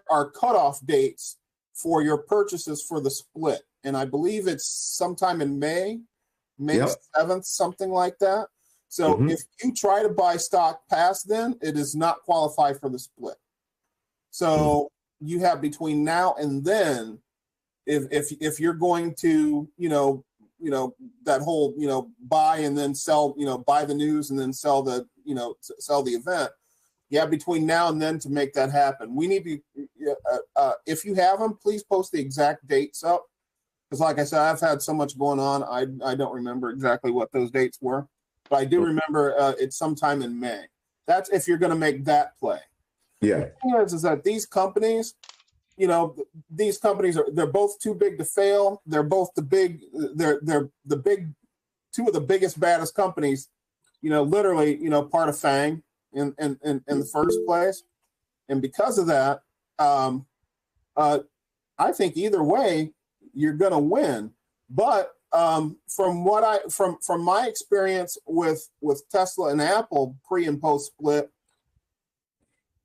Speaker 3: are cutoff dates for your purchases for the split, and I believe it's sometime in May 7th, something like that. So if you try to buy stock past then, it does not qualify for the split. So you have between now and then, if you're going to that whole buy and then sell, buy the news and then sell the event. Yeah, between now and then to make that happen. We need to, if you have them, please post the exact dates up. Because like I said, I've had so much going on, I don't remember exactly what those dates were. But I do remember it's sometime in May. That's if you're going to make that play.
Speaker 4: Yeah.
Speaker 3: The thing is that these companies, they're both too big to fail. They're both they're the big, two of the biggest, baddest companies, literally, part of FANG in the first place. And because of that, I think either way, you're going to win. But from my experience with Tesla and Apple pre and post split,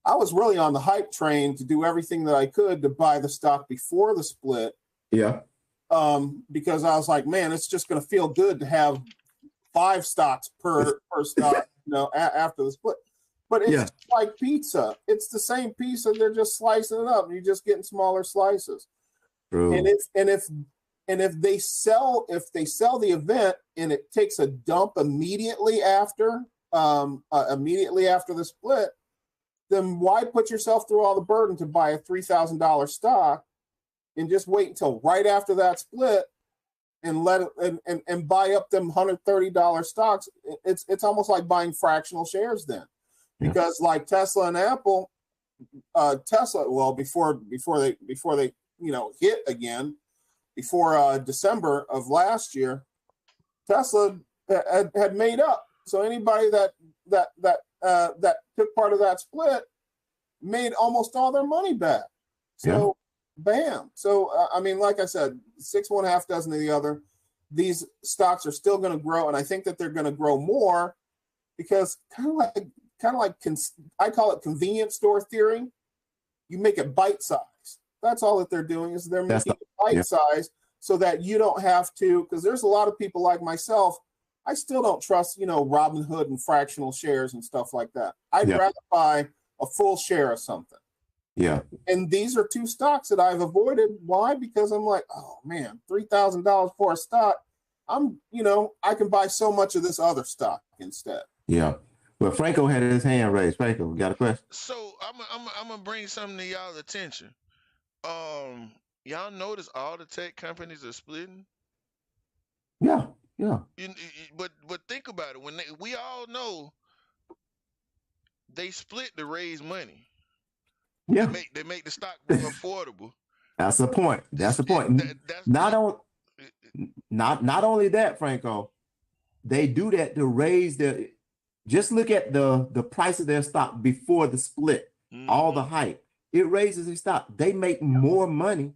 Speaker 3: I was really on the hype train to do everything that I could to buy the stock before the split.
Speaker 4: Yeah.
Speaker 3: Because I was like, man, it's just going to feel good to have 5 stocks per stock, after the split. But it's like pizza. It's the same pizza. They're just slicing it up. You're just getting smaller slices.
Speaker 4: True.
Speaker 3: And if they sell the event and it takes a dump immediately after the split, then why put yourself through all the burden to buy a $3,000 stock and just wait until right after that split and let it and buy up them $130 stocks? It's almost like buying fractional shares then, because like Tesla and Apple, Tesla, before they hit again. Before December of last year, Tesla had made up. So anybody that took part of that split made almost all their money back. So, bam. So like I said, 6 one half dozen of the other. These stocks are still going to grow, and I think that they're going to grow more because kind of like I call it convenience store theory. You make it bite size. That's all that they're doing is they're making it bite size so that you don't have to, because there's a lot of people like myself, I still don't trust, Robinhood and fractional shares and stuff like that. I'd rather buy a full share of something.
Speaker 4: Yeah.
Speaker 3: And these are 2 stocks that I've avoided. Why? Because I'm like, oh man, $3,000 for a stock. I can buy so much of this other stock instead.
Speaker 4: Yeah. Well, Franco had his hand raised. Franco, got a question?
Speaker 2: So I'm gonna bring something to y'all's attention. Y'all notice all the tech companies are splitting?
Speaker 4: Yeah.
Speaker 2: But think about it. When we all know they split to raise money.
Speaker 4: Yeah.
Speaker 2: They make the stock more affordable.
Speaker 4: That's the point. Not only that, Franco, they do that to raise their. Just look at the price of their stock before the split. Mm-hmm. All the hype. It raises their stock. They make more money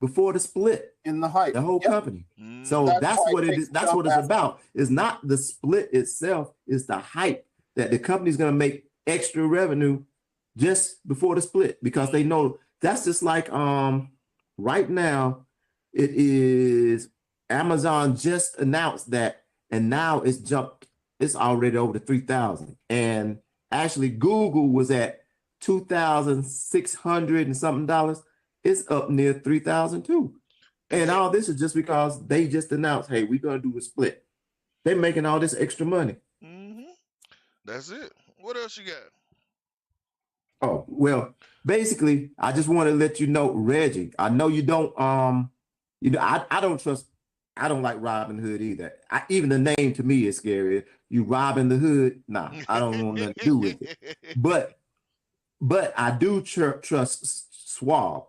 Speaker 4: before the split
Speaker 3: in the hype.
Speaker 4: The whole company. Mm-hmm. So that's what it is. That's what it's about. It's not the split itself. It's the hype that the company's going to make extra revenue just before the split, because they know that's just like right now it is Amazon just announced that, and now it's jumped. It's already over to 3,000, and actually Google was at 2,600 and something dollars. It's up near 3,000 too. And all this is just because they just announced, hey, we're going to do a split. They're making all this extra money.
Speaker 2: Mm-hmm. That's it. What else you got?
Speaker 4: Oh, well, basically, I just want to let you know, Reggie, I know you don't, I don't trust, I don't like Robin Hood either. Even the name to me is scary. You robbing the hood? Nah, I don't want nothing to do with it. But I do trust Schwab.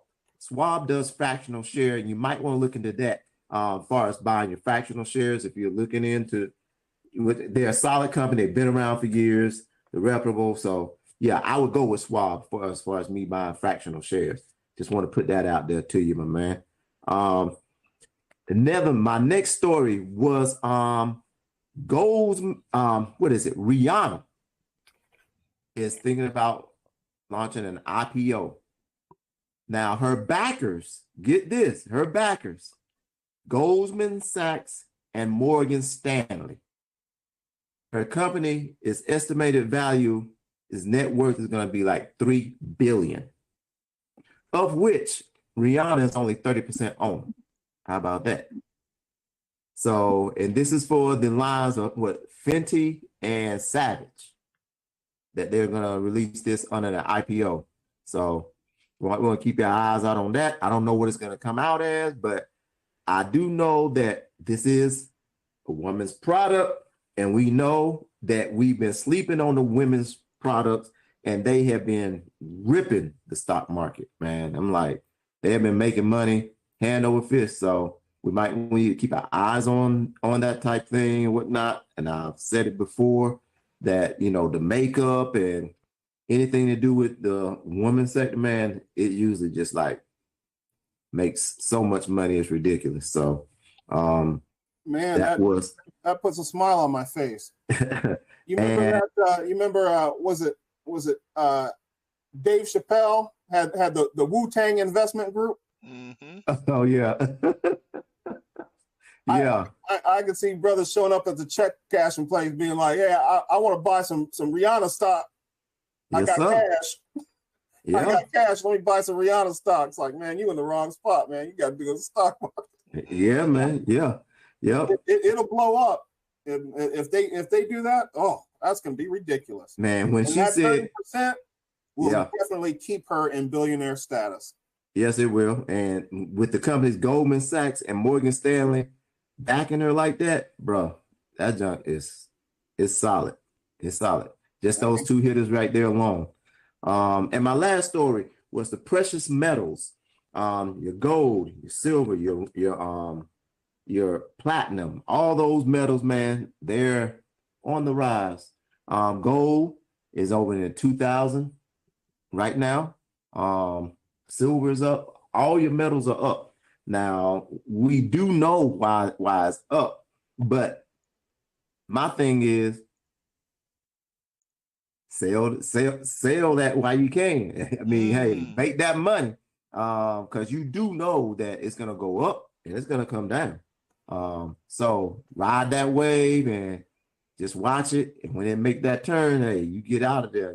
Speaker 4: Schwab does fractional share, and you might want to look into that as far as buying your fractional shares. If you're looking into, they're a solid company. They've been around for years. They're reputable. So yeah, I would go with Schwab as far as me buying fractional shares. Just want to put that out there to you, my man. My next story was Rihanna is thinking about launching an IPO. Now her backers, get this, Goldman Sachs and Morgan Stanley. Her company is estimated value, his net worth is going to be like $3 billion, of which Rihanna is only 30% owner. How about that? So, and this is for the lines of Fenty and Savage, that they're going to release this under the IPO. So We want to keep your eyes out on that. I don't know what it's going to come out as, but I do know that this is a woman's product, and we know that we've been sleeping on the women's products, and they have been ripping the stock market, man. I'm like, they have been making money hand over fist. So we might need to keep our eyes on that type thing and whatnot. And I've said it before that, you know, the makeup and anything to do with the women's sector, man, it usually just like makes so much money, it's ridiculous. So
Speaker 3: man,
Speaker 4: that
Speaker 3: puts a smile on my face. You remember that? You remember? Was it Dave Chappelle had the Wu-Tang Investment Group?
Speaker 2: Mm-hmm.
Speaker 4: Oh yeah. Yeah.
Speaker 3: I could see brothers showing up at the check cashing place being like, "Yeah, I want to buy some Rihanna stock. I got cash.
Speaker 4: Yeah.
Speaker 3: I got cash. Let me buy some Rihanna stock." It's like, man, you in the wrong spot, man. You got to do the stock market.
Speaker 4: Yeah, man. Yeah. Yep.
Speaker 3: It'll blow up. If they do that, oh, that's gonna be ridiculous.
Speaker 4: Man, when
Speaker 3: and
Speaker 4: she said
Speaker 3: 30% will definitely keep her in billionaire status.
Speaker 4: Yes, it will. And with the companies Goldman Sachs and Morgan Stanley backing her like that, bro, that junk is solid. It's solid. Just those two hitters right there alone. And my last story was the precious metals. Your gold, your silver, your platinum, all those metals, man, they're on the rise. Gold is over in 2,000 right now. Silver's up. All your metals are up. Now, we do know why it's up, but my thing is sell that while you can. I mean, hey, make that money, because you do know that it's gonna go up and it's gonna come down. So ride that wave and just watch it. And when it make that turn, hey, you get out of there.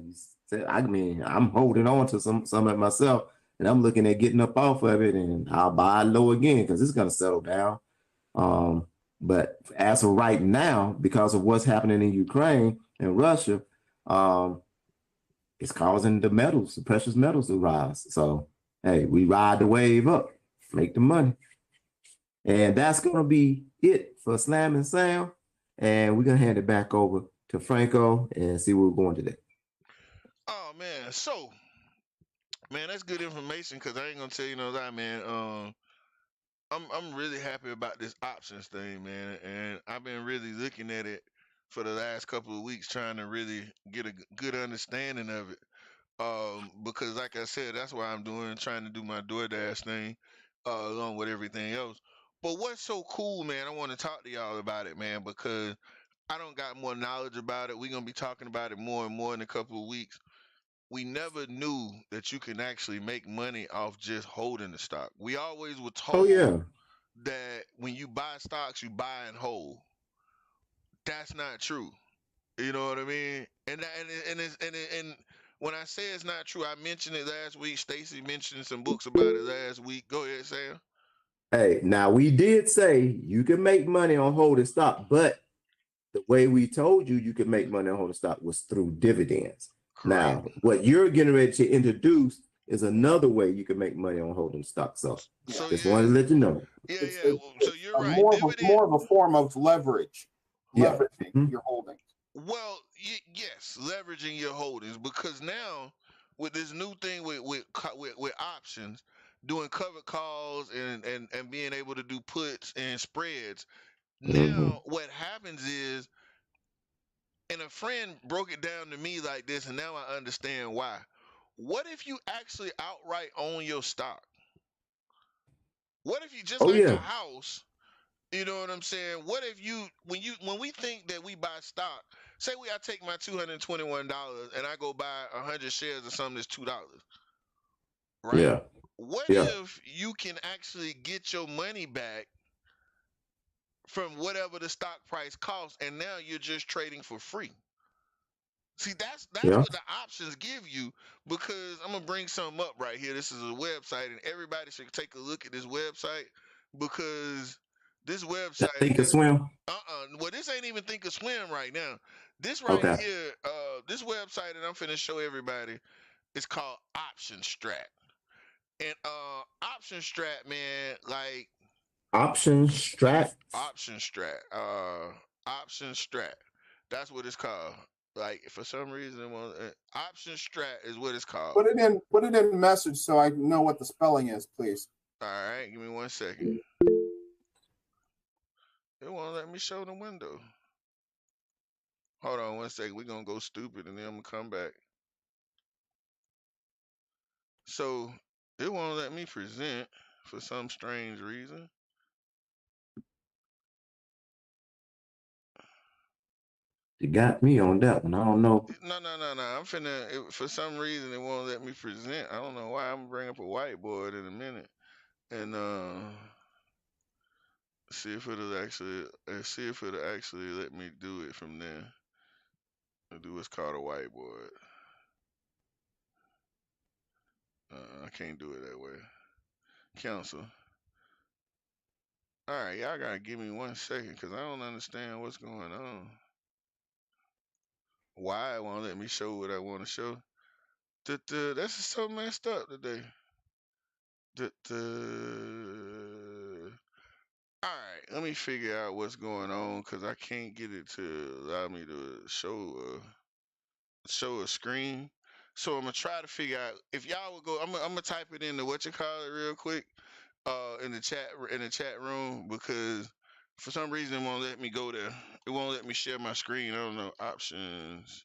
Speaker 4: I mean, I'm holding on to some of it myself, and I'm looking at getting up off of it, and I'll buy low again because it's gonna settle down. But as of right now, because of what's happening in Ukraine and Russia, it's causing the precious metals to rise. So hey, we ride the wave up, make the money. And that's going to be it for Slam and Sam. And we're going to hand it back over to Franco and see where we're going today.
Speaker 2: Oh, man. So, man, that's good information because I ain't going to tell you no lie, man. I'm really happy about this options thing, man. And I've been really looking at it for the last couple of weeks, trying to really get a good understanding of it. Because like I said, that's why I'm trying to do my DoorDash thing, along with everything else. But what's so cool, man, I want to talk to y'all about it, man, because I don't got more knowledge about it. We're going to be talking about it more and more in a couple of weeks. We never knew that you can actually make money off just holding the stock. We always were told that when you buy stocks, you buy and hold. That's not true. You know what I mean? And when I say it's not true, I mentioned it last week. Stacy mentioned some books about it last week. Go ahead, Sam.
Speaker 4: Hey, now we did say you can make money on holding stock, but the way we told you can make money on holding stock was through dividends. Correct. Now, what you're getting ready to introduce is another way you can make money on holding stock. So just wanted to let you know.
Speaker 2: Yeah. So you're right.
Speaker 3: More of a form of leverage. Leveraging your holdings.
Speaker 2: Well, yes, leveraging your holdings, because now with this new thing with options, doing covered calls and being able to do puts and spreads. Now what happens is, and a friend broke it down to me like this, and now I understand why. What if you actually outright own your stock? What if you just a house? You know what I'm saying? What if when we think that we buy stock, say I take my $221 and I go buy 100 shares of something that's $2, right?
Speaker 4: Yeah.
Speaker 2: What if you can actually get your money back from whatever the stock price costs, and now you're just trading for free? See, that's what the options give you, because I'm gonna bring something up right here. This is a website, and everybody should take a look at this website, because this website
Speaker 4: Thinkorswim.
Speaker 2: Well, this ain't even Thinkorswim right now. This right here, this website that I'm finna show everybody is called Option Strat. And option strat, man, like
Speaker 4: Option strat.
Speaker 2: option strat. Option strat. That's what it's called. Like for some reason, option strat is what it's called.
Speaker 3: Put it in message so I know what the spelling is, please.
Speaker 2: All right, give me 1 second. It won't let me show the window. Hold on 1 second. We're gonna go stupid and then I'm gonna come back. So it won't let me present for some strange reason.
Speaker 4: You got me on that one. I don't know.
Speaker 2: No. I'm finna. For some reason, it won't let me present. I don't know why. I'm gonna bring up a whiteboard in a minute and see if it'll actually let me do it from there. I'll do what's called a whiteboard. I can't do it that way. Cancel. All right, y'all gotta give me 1 second because I don't understand what's going on. Why it won't let me show what I want to show? That's just so messed up today. All right, let me figure out what's going on because I can't get it to allow me to show a screen. So I'm gonna try to figure out if y'all would go. I'm gonna type it in the real quick in the chat room because for some reason it won't let me go there. It won't let me share my screen. I don't know options.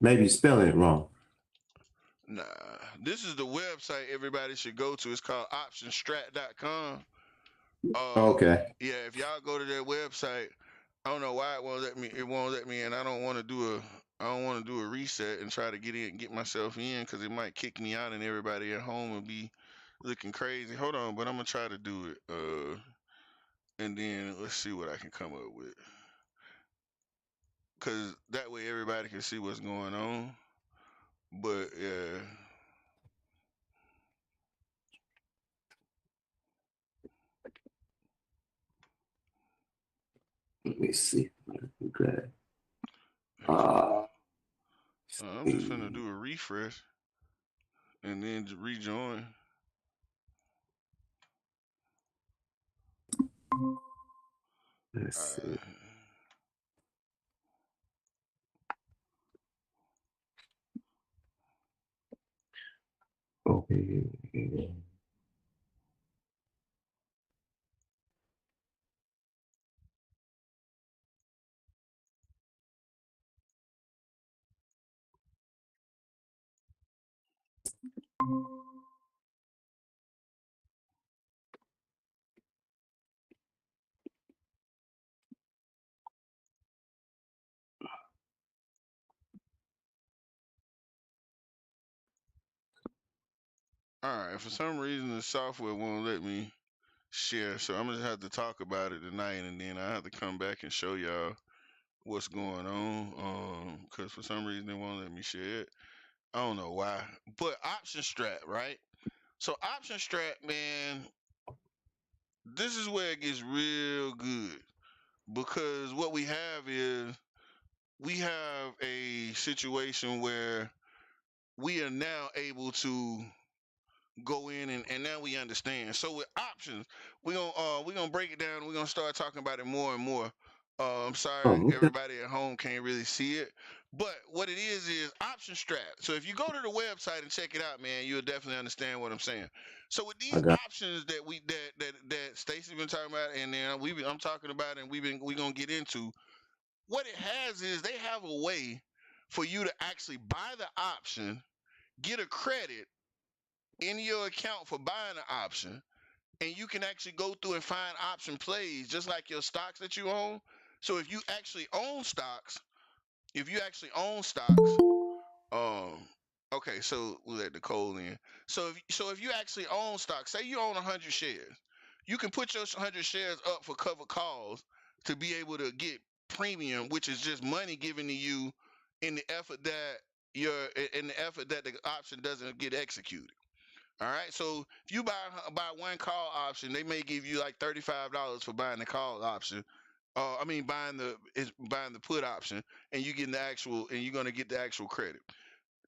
Speaker 4: Maybe spelling it wrong.
Speaker 2: Nah, this is the website everybody should go to. It's called optionstrat.com.
Speaker 4: Okay.
Speaker 2: Yeah, if y'all go to their website, I don't know why it won't let me. It won't let me in. I don't want to do a reset and try to get myself in because it might kick me out and everybody at home will be looking crazy. Hold on, but I'm gonna try to do it. And then let's see what I can come up with. Cause that way everybody can see what's going on. But yeah.
Speaker 4: Let me see. Okay.
Speaker 2: I'm just gonna do a refresh and then rejoin.
Speaker 4: Let's see. Okay.
Speaker 2: All right, for some reason the software won't let me share, so I'm gonna have to talk about it tonight, and then I have to come back and show y'all what's going on. Because for some reason it won't let me share it. I don't know why, but option strat, right? So option strat, man, this is where it gets real good because what we have is we have a situation where we are now able to go in and now we understand. So with options, we're gonna break it down. We're gonna start talking about it more and more. I'm sorry,
Speaker 4: Okay.
Speaker 2: everybody at home can't really see it, but what it is option strat. So if you go to the website and check it out, man, you'll definitely understand what I'm saying. So with these options that Stacy been talking about, and then I'm talking about, and we're gonna get into what it has is they have a way for you to actually buy the option, get a credit in your account for buying an option, and you can actually go through and find option plays just like your stocks that you own. So if you actually own stocks, okay, so we'll let Nicole in. So if you actually own stocks, say you own 100 shares, you can put your 100 shares up for covered calls to be able to get premium, which is just money given to you in the effort that the option doesn't get executed. All right, so if you buy one call option, they may give you like $35 for buying the call option. Buying the put option, and you're gonna get the actual credit.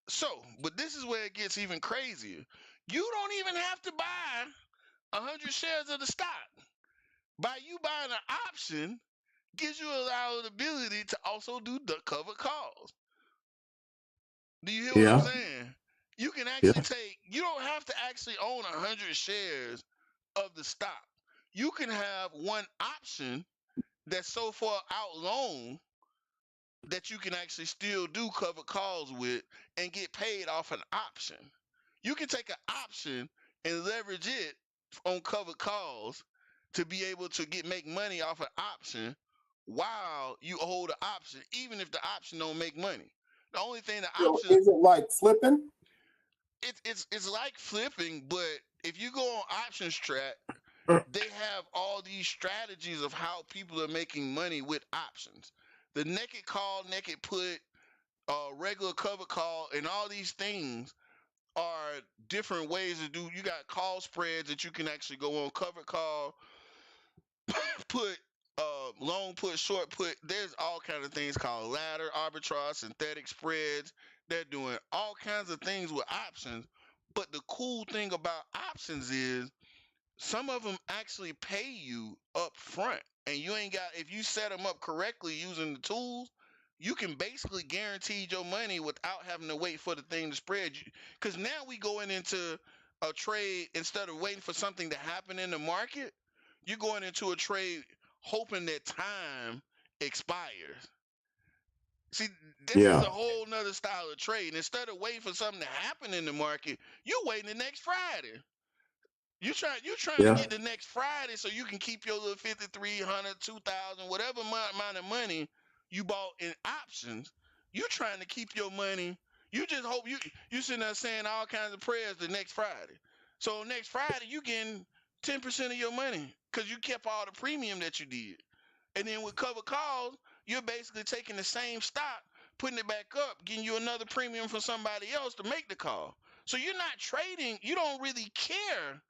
Speaker 2: So, but this is where it gets even crazier. You don't even have to buy 100 shares of the stock. By you buying an option, gives you the ability to also do the covered calls. Do you hear what I'm
Speaker 4: Yeah.
Speaker 2: saying? You can
Speaker 4: Yeah.
Speaker 2: actually you don't have to actually own 100 shares of the stock. You can have one option that's so far out long that you can actually still do covered calls with and get paid off an option. You can take an option and leverage it on covered calls to be able to make money off an option while you hold the option, even if the option don't make money. The only thing the
Speaker 3: So
Speaker 2: option
Speaker 3: is it like flipping?
Speaker 2: it's like flipping, but if you go on Options Track, they have all these strategies of how people are making money with options. The naked call, naked put, regular cover call, and all these things are different ways to do. You got call spreads that you can actually go on, cover call, put, long put, short put. There's all kinds of things called ladder, arbitrage, synthetic spreads. They're doing all kinds of things with options. But the cool thing about options is some of them actually pay you up front, and you ain't got, if you set them up correctly using the tools, you can basically guarantee your money without having to wait for the thing to spread you. Because now we going into a trade, instead of waiting for something to happen in the market, you're going into a trade hoping that time expires. See, this is a whole nother style of trade. Instead of waiting for something to happen in the market, you're waiting the next Friday. You're trying to get the next Friday so you can keep your little 5,300, 2,000, whatever amount of money you bought in options. You're trying to keep your money. You just hope you sitting there saying all kinds of prayers the next Friday. So next Friday you getting 10% of your money because you kept all the premium that you did. And then with covered calls, you're basically taking the same stock, putting it back up, getting you another premium from somebody else to make the call. So you're not trading. You don't really care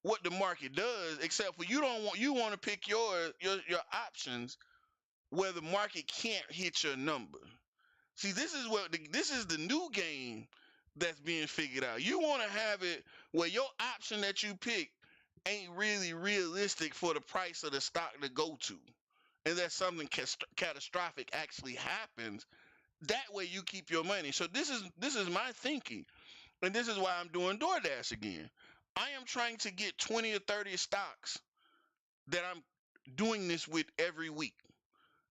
Speaker 2: what the market does, except for you want to pick your options where the market can't hit your number. See, this is the new game that's being figured out. You want to have it where your option that you pick ain't really realistic for the price of the stock to go to, unless something catastrophic actually happens. That way you keep your money. So this is my thinking, and this is why I'm doing DoorDash again. I am trying to get 20 or 30 stocks that I'm doing this with every week.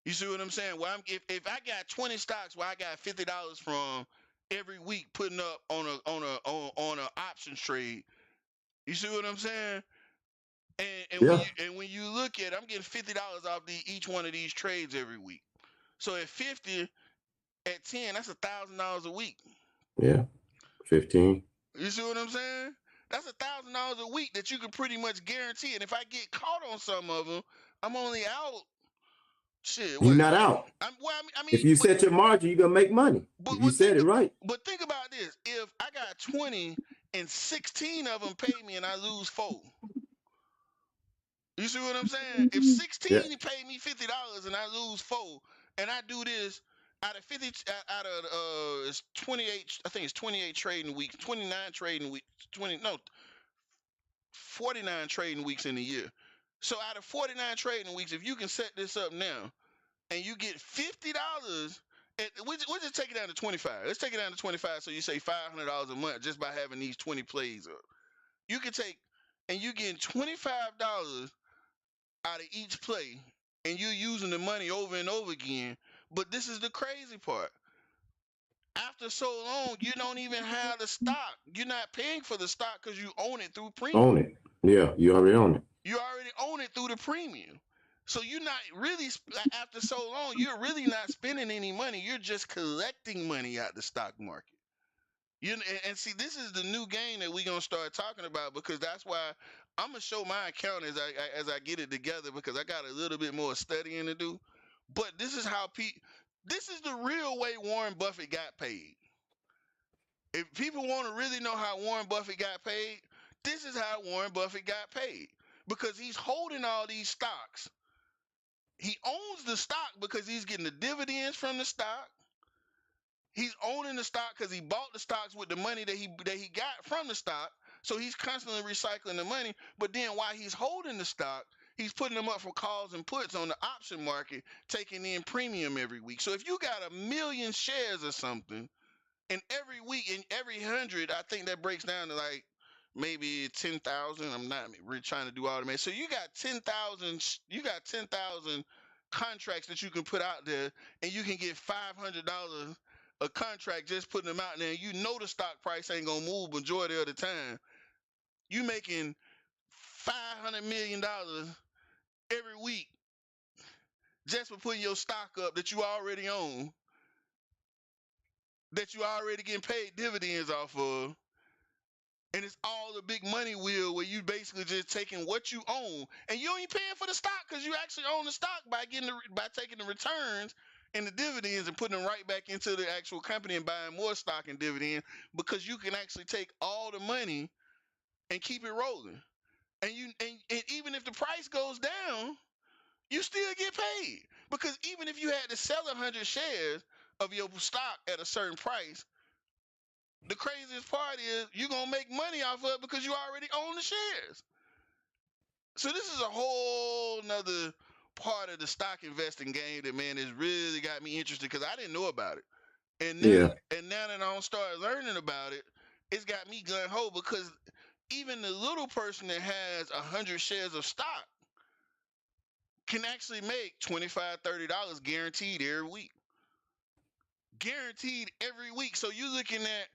Speaker 2: You see what I'm saying? Well, if I got 20 stocks where I got $50 from every week putting up on a options trade, you see what I'm saying? And when you look at it, I'm getting $50 off each one of these trades every week. So at 50, at 10, that's $1,000 a week.
Speaker 4: Yeah, 15.
Speaker 2: You see what I'm saying? That's $1,000 a week that you can pretty much guarantee. And if I get caught on some of them, I'm only out. Shit,
Speaker 4: you're not out.
Speaker 2: I mean,
Speaker 4: if you set your margin, you're gonna make money. You said it right.
Speaker 2: But think about this: if I got 20 and 16 of them pay me, and I lose 4, you see what I'm saying? If 16 pay me $50 and I lose 4, and I do this out of 50, out of it's 28. I think it's 28 trading weeks, 29 trading weeks, 49 trading weeks in a year. So out of 49 trading weeks, if you can set this up now, and you get $50, we'll just take it down to 25. Let's take it down to 25. So you say $500 a month just by having these 20 plays up. You can take, and you getting $25 out of each play, and you're using the money over and over again. But this is the crazy part. After so long, you don't even have the stock. You're not paying for the stock because you own it through premium.
Speaker 4: Own it. Yeah, you already own it.
Speaker 2: You already own it through the premium. So you're not really, after so long, you're really not spending any money. You're just collecting money out the stock market. And see, this is the new game that we're going to start talking about, because that's why I'm going to show my account as I get it together, because I got a little bit more studying to do. But this is how this is the real way Warren Buffett got paid. If people want to really know how Warren Buffett got paid, this is how Warren Buffett got paid. Because he's holding all these stocks. He owns the stock because he's getting the dividends from the stock. He's owning the stock because he bought the stocks with the money that he got from the stock. So he's constantly recycling the money. But then while he's holding the stock, he's putting them up for calls and puts on the option market, taking in premium every week. So if you got 1 million shares or something, and every week, and every 100, I think that breaks down to like maybe 10,000. I'm not really trying to do all the math. So you got 10,000. You got 10,000 contracts that you can put out there, and you can get $500 a contract just putting them out there. And you know the stock price ain't gonna move majority of the time. You making $500 million every week just for putting your stock up that you already own, that you already getting paid dividends off of. And it's all the big money wheel where you basically just taking what you own, and you ain't paying for the stock because you actually own the stock by taking the returns and the dividends and putting them right back into the actual company and buying more stock and dividend, because you can actually take all the money and keep it rolling. And even if the price goes down, you still get paid, because even if you had to sell 100 shares of your stock at a certain price, the craziest part is you're going to make money off of it because you already own the shares. So this is a whole nother part of the stock investing game that, man, has really got me interested, because I didn't know about it. And now, now that I don't start learning about it, it's got me gung-ho, because even the little person that has 100 shares of stock can actually make $25, $30 guaranteed every week. Guaranteed every week. So you're looking at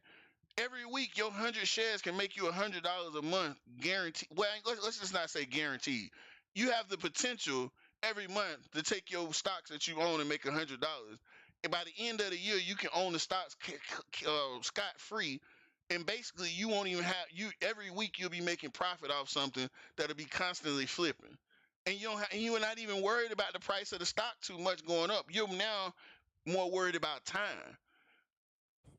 Speaker 2: every week, your 100 shares can make you $100 a month guaranteed. Well, let's just not say guaranteed. You have the potential every month to take your stocks that you own and make $100. And by the end of the year, you can own the stocks scot-free. And basically, you won't even have every week you'll be making profit off something that'll be constantly flipping. And you are not even worried about the price of the stock too much going up. You're now more worried about time.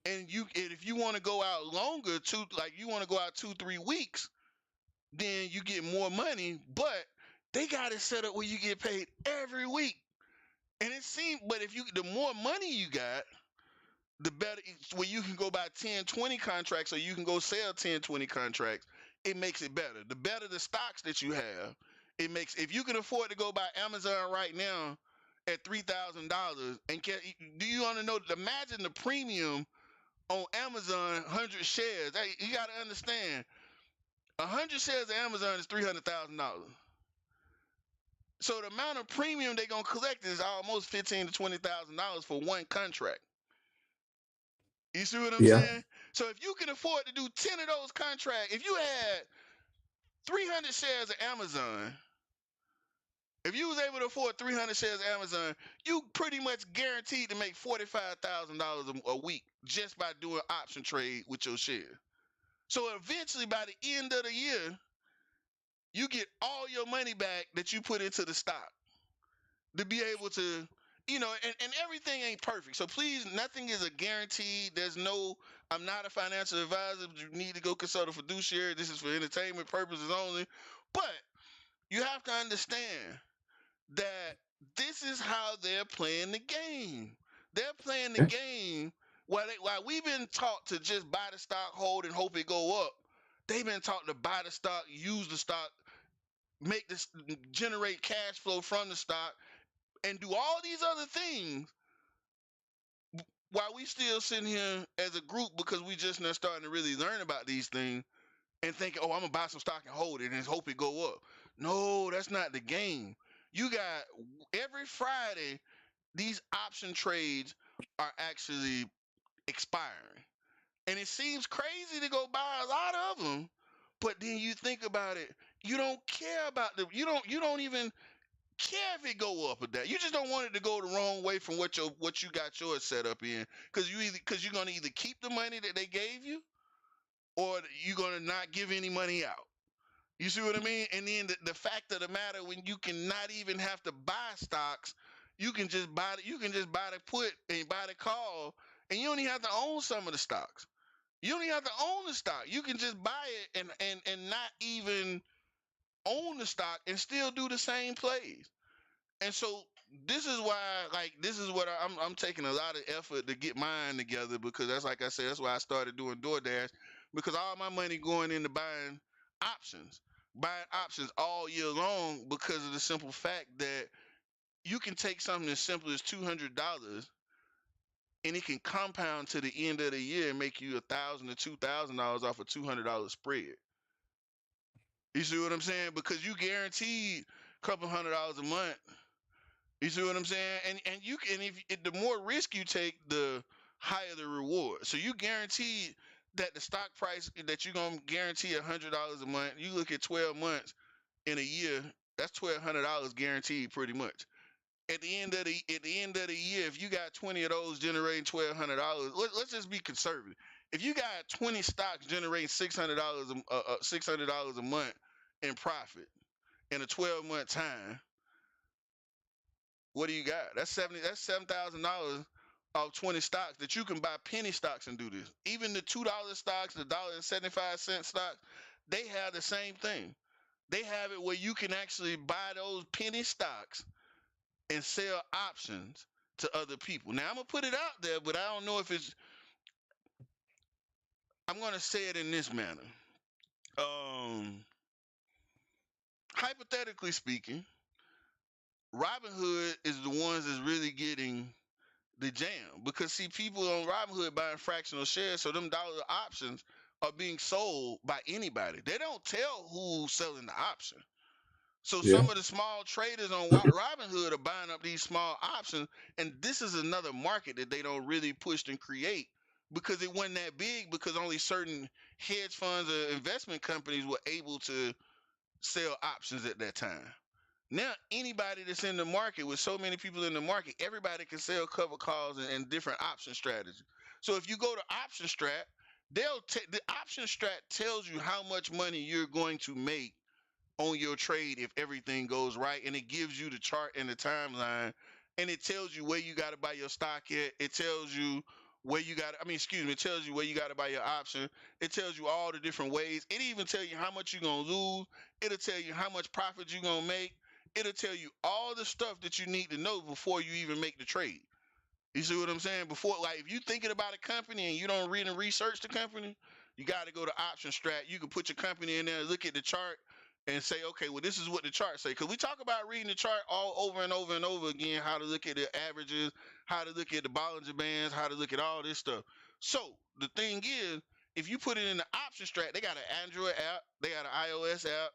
Speaker 2: And if you want to go out longer, you want to go out 2-3 weeks, then you get more money. But they got it set up where you get paid every week. And it seems, but the more money you got, the better. Where you can go buy 10, 20 contracts, or you can go sell 10, 20 contracts. It makes it better. The better the stocks that you have, it makes. If you can afford to go buy Amazon right now at $3,000, and do you want to know? Imagine the premium on Amazon, 100 shares. Hey, you got to understand, 100 shares of Amazon is $300,000. So the amount of premium they're going to collect is almost $15,000 to $20,000 for one contract. You see what I'm saying? So if you can afford to do 10 of those contracts, if you had 300 shares of Amazon, if you was able to afford 300 shares of Amazon, you pretty much guaranteed to make $45,000 a week just by doing option trade with your share. So eventually, by the end of the year, you get all your money back that you put into the stock to be able to, and everything ain't perfect. So please, nothing is a guarantee. I'm not a financial advisor. You need to go consult a fiduciary. This is for entertainment purposes only. But you have to understand that this is how they're playing the game. They're playing the game while we've been taught to just buy the stock, hold, and hope it go up. They've been taught to buy the stock, use the stock, generate cash flow from the stock, and do all these other things while we still sitting here as a group, because we just now starting to really learn about these things and thinking, oh, I'm going to buy some stock and hold it and hope it go up. No, that's not the game. You got every Friday, these option trades are actually expiring. And it seems crazy to go buy a lot of them, but then you think about it, you don't care about them. You don't even care if it go up or down. You just don't want it to go the wrong way from what you got yours set up in, because you're going to either keep the money that they gave you, or you're going to not give any money out. You see what I mean? And then the fact of the matter, when you can not even have to buy stocks, you can just buy the put and buy the call, and you don't even have to own some of the stocks. You don't even have to own the stock. You can just buy it and not even own the stock and still do the same plays. And so this is why, like, this is what I'm taking a lot of effort to get mine together, because that's, like I said, that's why I started doing DoorDash, because all my money going into options buying options all year long, because of the simple fact that you can take something as simple as $200 and it can compound to the end of the year and make you $1,000 to $2,000 off a $200 spread. You see what I'm saying? Because you guaranteed a couple $100 a month. You see what I'm saying? And you can, if the more risk you take, the higher the reward. So you guaranteed that the stock price that you're gonna guarantee $100 a month. You look at 12 months in a year, that's $1,200 guaranteed pretty much. At the end of the year, if you got 20 of those generating $1,200, let's just be conservative. If you got 20 stocks generating $600 $600 a month in profit in a 12-month time, what do you got? That's $7,000 off 20 stocks that you can buy penny stocks and do this. Even the $2 stocks, the $1.75 stocks, they have the same thing. They have it where you can actually buy those penny stocks and sell options to other people. Now, I'm going to put it out there, but I don't know if it's... I'm going to say it in this manner. Hypothetically speaking, Robinhood is the ones that's really getting the jam, because see, people on Robinhood buying fractional shares, so them dollar options are being sold by anybody. They don't tell who's selling the option. So some of the small traders on Robinhood are buying up these small options, and this is another market that they don't really push and create, because it wasn't that big, because only certain hedge funds or investment companies were able to sell options at that time. Now, anybody that's in the market, with so many people in the market, everybody can sell cover calls and different option strategies. So if you go to Option Strat, the Option Strat tells you how much money you're going to make on your trade if everything goes right, and it gives you the chart and the timeline, and it tells you where you got to buy your stock at. It tells you where you got it tells you where you got to buy your option. It tells you all the different ways. It even tell you how much you're going to lose. It'll tell you how much profit you're going to make. It'll tell you all the stuff that you need to know before you even make the trade. You see what I'm saying? Before, like, if you're thinking about a company and you don't read and research the company, you got to go to Option Strat. You can put your company in there, look at the chart, and say, okay, well, this is what the chart say. Because we talk about reading the chart all over and over and over again, how to look at the averages, how to look at the Bollinger Bands, how to look at all this stuff. So the thing is, if you put it in the Option Strat, they got an Android app, they got an iOS app.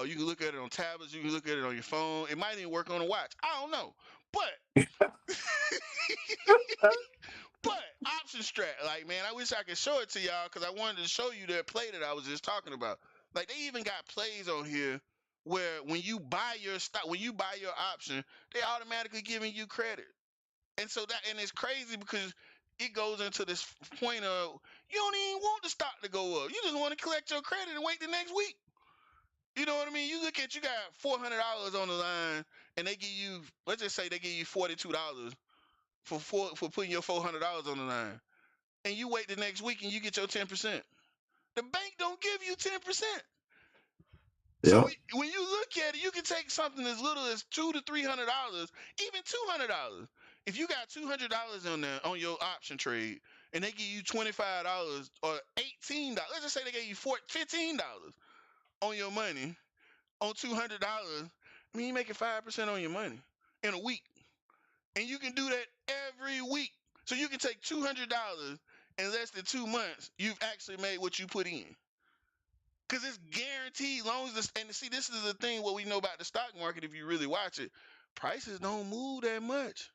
Speaker 2: You can look at it on tablets, you can look at it on your phone. It might even work on a watch. I don't know. But Option Strat, like, man, I wish I could show it to y'all, because I wanted to show you that play that I was just talking about. Like, they even got plays on here where when you buy your stock, when you buy your option, they automatically giving you credit. And so and it's crazy, because it goes into this point of, you don't even want the stock to go up. You just want to collect your credit and wait the next week. You know what I mean? You look at, you got $400 on the line, and they give you, let's just say they give you $42 for putting your $400 on the line. And you wait the next week and you get your 10%. The bank don't give you 10%. So when you look at it, you can take something as little as $200 to $300, even $200. If you got $200 on there on your option trade, and they give you $25 or $18, let's just say they gave you $15 on your money on $200, I mean, you're making 5% on your money in a week. And you can do that every week. So you can take $200 in less than 2 months, you've actually made what you put in. Because it's guaranteed, long as and see, this is the thing, what we know about the stock market, if you really watch it, prices don't move that much.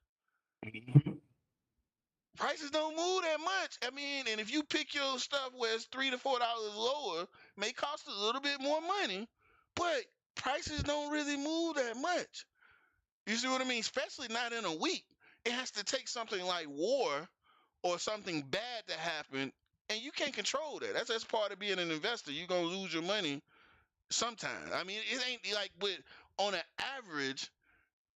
Speaker 2: Prices don't move that much. I mean, and if you pick your stuff where it's $3 to $4 lower, may cost a little bit more money, but prices don't really move that much. You see what I mean? Especially not in a week. It has to take something like war or something bad to happen, and you can't control that. That's part of being an investor. You're going to lose your money sometime. I mean, it ain't like, but on an average,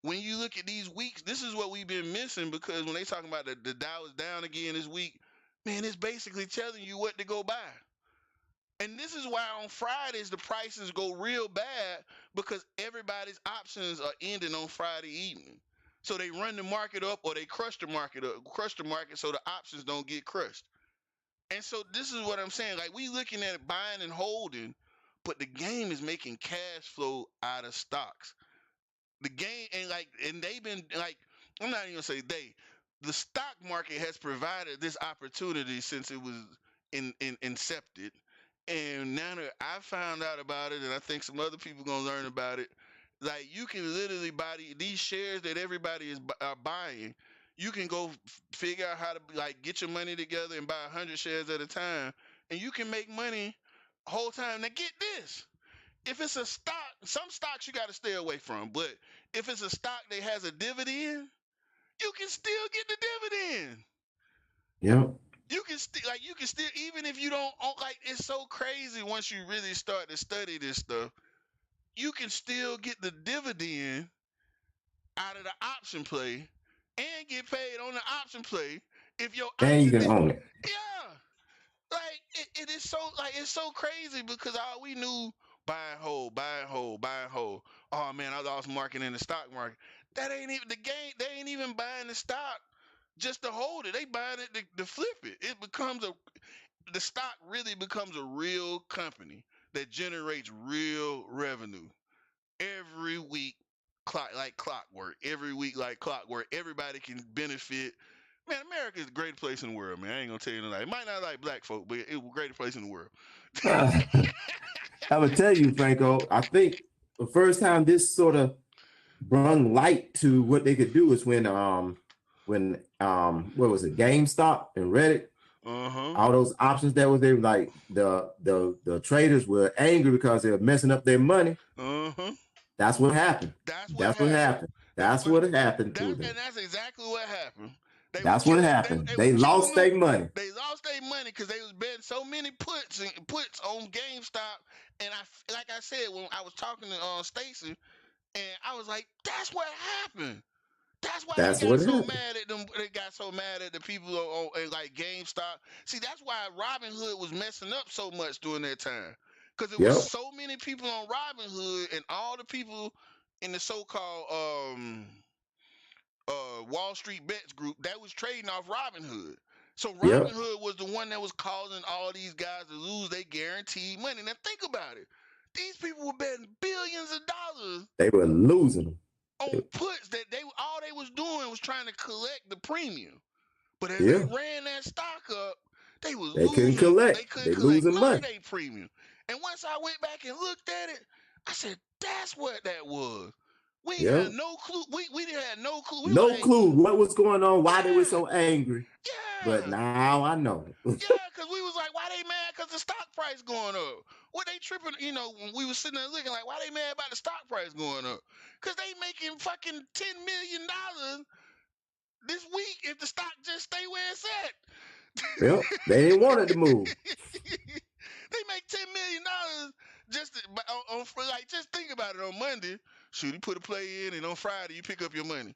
Speaker 2: when you look at these weeks, this is what we've been missing, because when they talking about the Dow is down again this week, man, it's basically telling you what to go buy. And this is why on Fridays the prices go real bad, because everybody's options are ending on Friday evening. So they run the market up or they crush the market so the options don't get crushed. And so this is what I'm saying. Like, we looking at buying and holding, but the game is making cash flow out of stocks. The game and they've been like, I'm not even gonna say they. The stock market has provided this opportunity since it was incepted. And now that I found out about it, and I think some other people gonna learn about it, like, you can literally buy these shares that everybody is buying. You can go figure out how to like get your money together and buy 100 shares at a time, and you can make money whole time. Now get this: if it's a stock, some stocks you got to stay away from, but if it's a stock that has a dividend, you can still get the dividend.
Speaker 4: Yeah.
Speaker 2: You can still, even if you don't like, it's so crazy once you really start to study this stuff. You can still get the dividend out of the option play and get paid on the option play if your
Speaker 4: And you
Speaker 2: option
Speaker 4: can own it.
Speaker 2: yeah. Like, it is so, like, it's so crazy because all we knew, buy and hold, buy and hold, buy and hold. Oh man, I lost market in the stock market. That ain't even the game. They ain't even buying the stock just to hold it. They buying it to flip it. The stock really becomes a real company that generates real revenue every week, like clockwork. Every week like clockwork. Everybody can benefit. Man, America is the greatest place in the world, man. I ain't gonna tell you nothing. It might not like black folk, but it's the greatest place in the world.
Speaker 4: I would tell you, Franco, I think the first time this sort of brought light to what they could do is when what was it, GameStop and Reddit, all those options that was there, like the traders were angry because they were messing up their money. That's what happened. That's what happened to them.
Speaker 2: And that's exactly what happened.
Speaker 4: That's what happened. They lost their money.
Speaker 2: They lost their money because they was betting so many puts on GameStop. And like I said, when I was talking to Stacy, and I was like, that's what happened. That's why they got so mad at them. They got so mad at the people on like GameStop. See, that's why Robinhood was messing up so much during that time. Because there was so many people on Robinhood, and all the people in the so-called Wall Street Bets group that was trading off Robinhood. So Robinhood was the one that was causing all these guys to lose their guaranteed money. Now think about it. These people were betting billions of dollars.
Speaker 4: They were losing them
Speaker 2: on puts that all they was doing was trying to collect the premium. But as they ran that stock up, they
Speaker 4: couldn't collect.
Speaker 2: They couldn't collect none of their premium. And once I went back and looked at it, I said, that's what that was. We had no clue. We didn't have no clue.
Speaker 4: No clue what was going on, why they were so angry.
Speaker 2: Yeah.
Speaker 4: But now I know.
Speaker 2: Yeah, because we was like, why they mad? Because the stock price going up. What they tripping, when we was sitting there looking like, why they mad about the stock price going up? Because they making fucking $10 million this week if the stock just stay where it's at.
Speaker 4: Yep, they didn't want it to move.
Speaker 2: They make $10 million just just think about it. On Monday, shoot, you put a play in, and on Friday you pick up your money.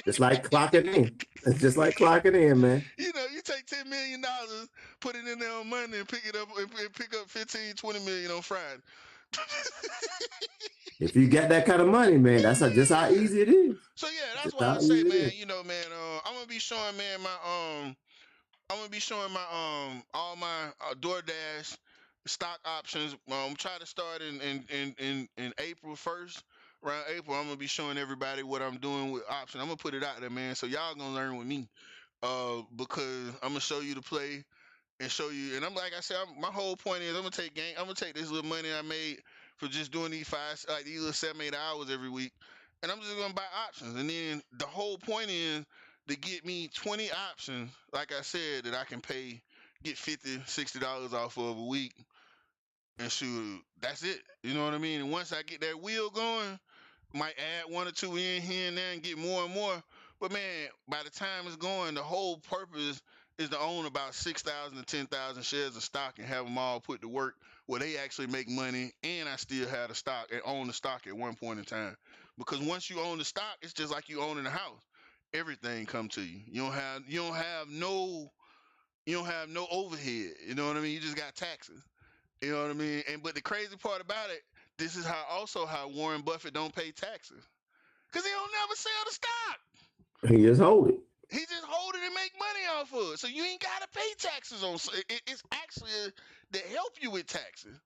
Speaker 4: Just like clocking in. It's just like clocking in, man.
Speaker 2: You take $10 million, put it in there on Monday, and pick it up and pick up 15, 20 million on Friday.
Speaker 4: If you got that kind of money, man, that's just how easy it is.
Speaker 2: So yeah, that's why I say, man. I'm gonna be showing, man, all my DoorDash stock options. Try to start in April 1st. Around April, I'm gonna be showing everybody what I'm doing with options. I'm gonna put it out there, man. So y'all gonna learn with me, because I'm gonna show you the play and show you. And I'm like I said, my whole point is I'm gonna take this little money I made for just doing these little 7-8 hours every week, and I'm just gonna buy options. And then the whole point is to get me 20 options, like I said, that I can get $50, $60 off of a week. And shoot, that's it. You know what I mean? And once I get that wheel going, might add 1 or 2 in here and there and get more and more. But man, by the time it's going, the whole purpose is to own about 6,000 to 10,000 shares of stock and have them all put to work where they actually make money, and I still have the stock and own the stock at one point in time. Because once you own the stock, it's just like you owning a house. Everything come to you. You don't have no overhead. You know what I mean? You just got taxes. You know what I mean? But the crazy part about it, this is how Warren Buffett don't pay taxes. Because he don't never sell the stock.
Speaker 4: He just hold it.
Speaker 2: He just hold it and make money off of it. So you ain't gotta pay taxes on. It's actually to help you with taxes.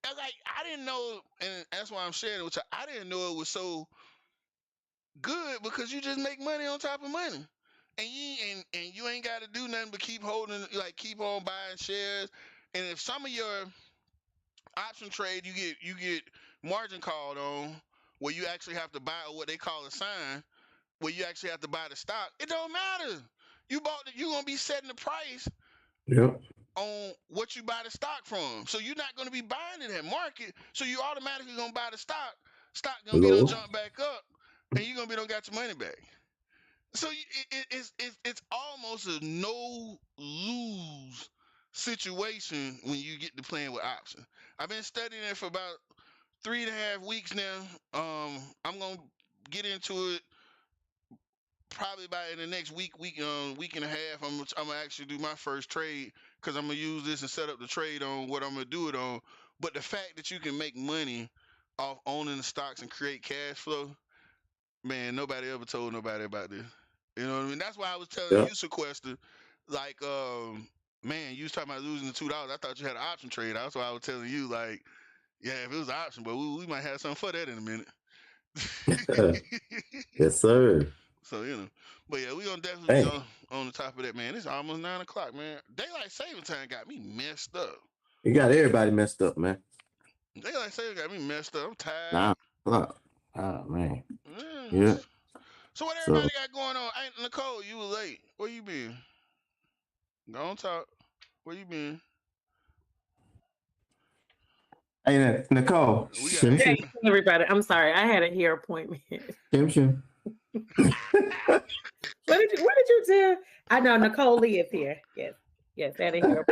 Speaker 2: And like I didn't know, and that's why I'm sharing it with you. I didn't know it was so good because you just make money on top of money, and you ain't got to do nothing but keep holding, like keep on buying shares. And if some of your option trade you get margin called on, where you actually have to buy what they call a sign, where you actually have to buy the stock, it don't matter. You gonna be setting the price.
Speaker 4: Yep.
Speaker 2: On what you buy the stock from. So you're not going to be buying it at market. So you automatically going to buy the stock. Stock going to be done jump back up, and you're going to be done got your money back. So it's almost a no lose situation when you get to playing with options. I've been studying it for about 3.5 weeks now. I'm going to get into it probably by in the next week and a half. I'm gonna actually do my first trade because I'm gonna use this and set up the trade on what I'm gonna do it on. But the fact that you can make money off owning the stocks and create cash flow, man, nobody ever told nobody about this. You know what I mean? That's why I was telling you, Sequester, like, man, you was talking about losing the $2. I thought you had an option trade. That's why I was telling you, like, yeah, if it was an option, but we might have something for that in a minute.
Speaker 4: Yes, sir.
Speaker 2: So, you know, but yeah, we gonna definitely be on the top of that, man. It's almost 9 o'clock, man. Daylight saving time got me messed up.
Speaker 4: You got everybody messed up, man.
Speaker 2: Daylight saving got me messed up. I'm tired.
Speaker 4: 9 o'clock. Oh, man.
Speaker 2: Yeah. So what everybody got going on? Hey, Nicole, you were late. Where you been? Don't talk. Where you been?
Speaker 4: Hey, Nicole.
Speaker 7: Hey, everybody. I'm sorry. I had a hair appointment. What did you do? I know Nicole Lee is here. Yes, that is here.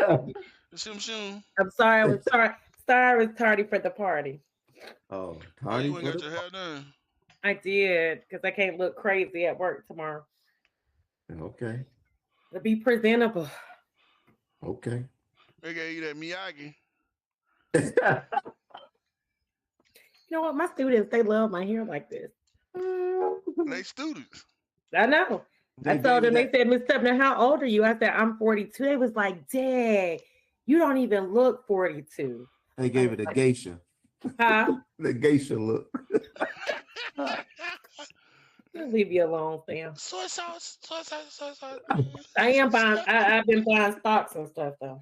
Speaker 7: I'm sorry. I was tardy for the party.
Speaker 4: Oh,
Speaker 2: tardy. You got your hair done?
Speaker 7: I did because I can't look crazy at work tomorrow.
Speaker 4: Okay.
Speaker 7: To be presentable.
Speaker 4: Okay.
Speaker 2: They gave you that Miyagi.
Speaker 7: You know what? My students, they love my hair like this.
Speaker 2: They students.
Speaker 7: I know. I told them, they said, Miss Stepner, how old are you? I said, I'm 42. They was like, Dad, you don't even look 42.
Speaker 4: They gave it a geisha.
Speaker 7: Huh?
Speaker 4: The geisha look.
Speaker 7: Leave you alone, Sam.
Speaker 2: Soy sauce.
Speaker 7: I am buying, I've been buying stocks and stuff, though.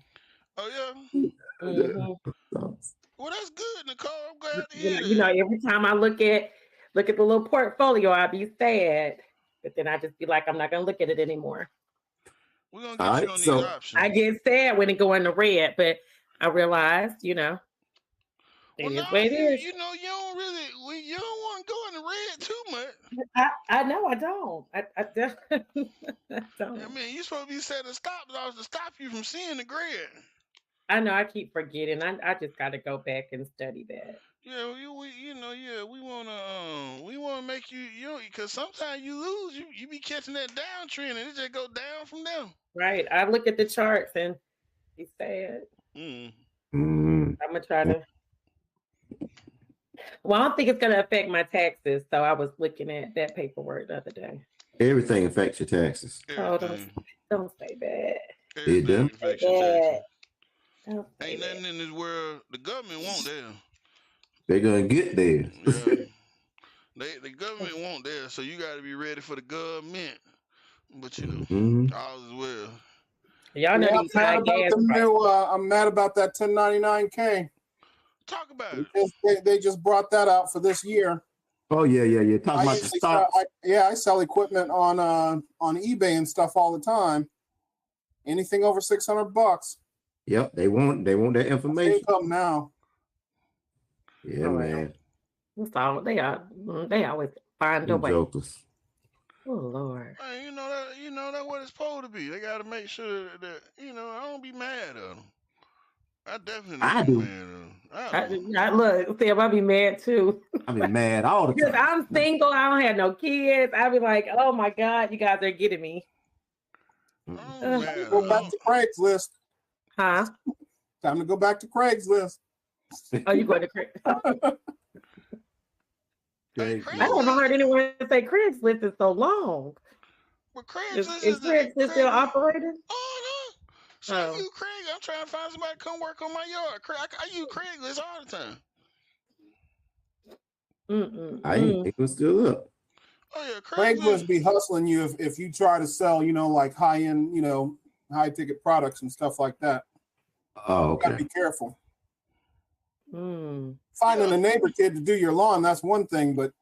Speaker 2: Oh, yeah?
Speaker 7: Mm-hmm.
Speaker 2: Well, that's good, Nicole. I'm glad to hear that.
Speaker 7: You know, every time I look at the little portfolio, I'll be sad. But then I just be like, I'm not going to look at it anymore.
Speaker 2: We're going to get you on these options.
Speaker 7: I get sad when it go in the red, but I realized, you know,
Speaker 2: well, no,
Speaker 7: it is.
Speaker 2: You know, you don't want to go in the red too much.
Speaker 7: I know I don't. I don't.
Speaker 2: I mean, you're supposed to be setting stop laws to stop you from seeing the grid.
Speaker 7: I know. I keep forgetting. I just got to go back and study that.
Speaker 2: Yeah, we wanna make you because sometimes you lose, you be catching that downtrend and it just go down from there.
Speaker 7: Right. I look at the charts and be sad. I'm gonna try to. Well, I don't think it's gonna affect my taxes, so I was looking at that paperwork the other day.
Speaker 4: Everything affects your taxes.
Speaker 7: Oh, don't say that.
Speaker 4: It does.
Speaker 2: Ain't nothing in this world the government won't there.
Speaker 4: They're gonna get there.
Speaker 2: Yeah. The government won't there, so you got to be ready for the government. But you know, all is well.
Speaker 7: Y'all know
Speaker 3: I'm mad about the new. I'm mad about that 1099K.
Speaker 2: Talk about
Speaker 3: it. They just brought that out for this year.
Speaker 4: Oh yeah. Talking about the stocks.
Speaker 3: I sell equipment on eBay and stuff all the time. Anything over $600.
Speaker 4: Yep, they want that information.
Speaker 3: Come now.
Speaker 4: Yeah, man.
Speaker 7: So they always find a way.
Speaker 4: Jokers.
Speaker 7: Oh Lord.
Speaker 2: Hey, you know that what it's supposed to be. They got to make sure that I don't be mad at them. I definitely don't be mad at them.
Speaker 7: Look, Sam, I be mad too.
Speaker 4: I be mad all the time.
Speaker 7: Because I'm single. I don't have no kids. I be like, oh my God, you guys are getting me.
Speaker 3: Go back to Craigslist.
Speaker 7: Huh?
Speaker 3: Time to go back to Craigslist.
Speaker 7: Oh, you going to Craigslist?
Speaker 2: Hey,
Speaker 7: I haven't heard anyone say Craigslist is so long.
Speaker 2: Well, Craigslist
Speaker 7: is Craigslist still operating?
Speaker 2: Oh, no. So I use Craig. I'm trying to find somebody to come work on my yard. I use Craigslist all the time.
Speaker 4: I think it was still up.
Speaker 2: Oh yeah,
Speaker 3: Craigslist be hustling you if you try to sell, like high end, high ticket products and stuff like that.
Speaker 4: Oh, okay.
Speaker 3: You gotta be careful. Finding a neighbor kid to do your lawn, that's one thing, but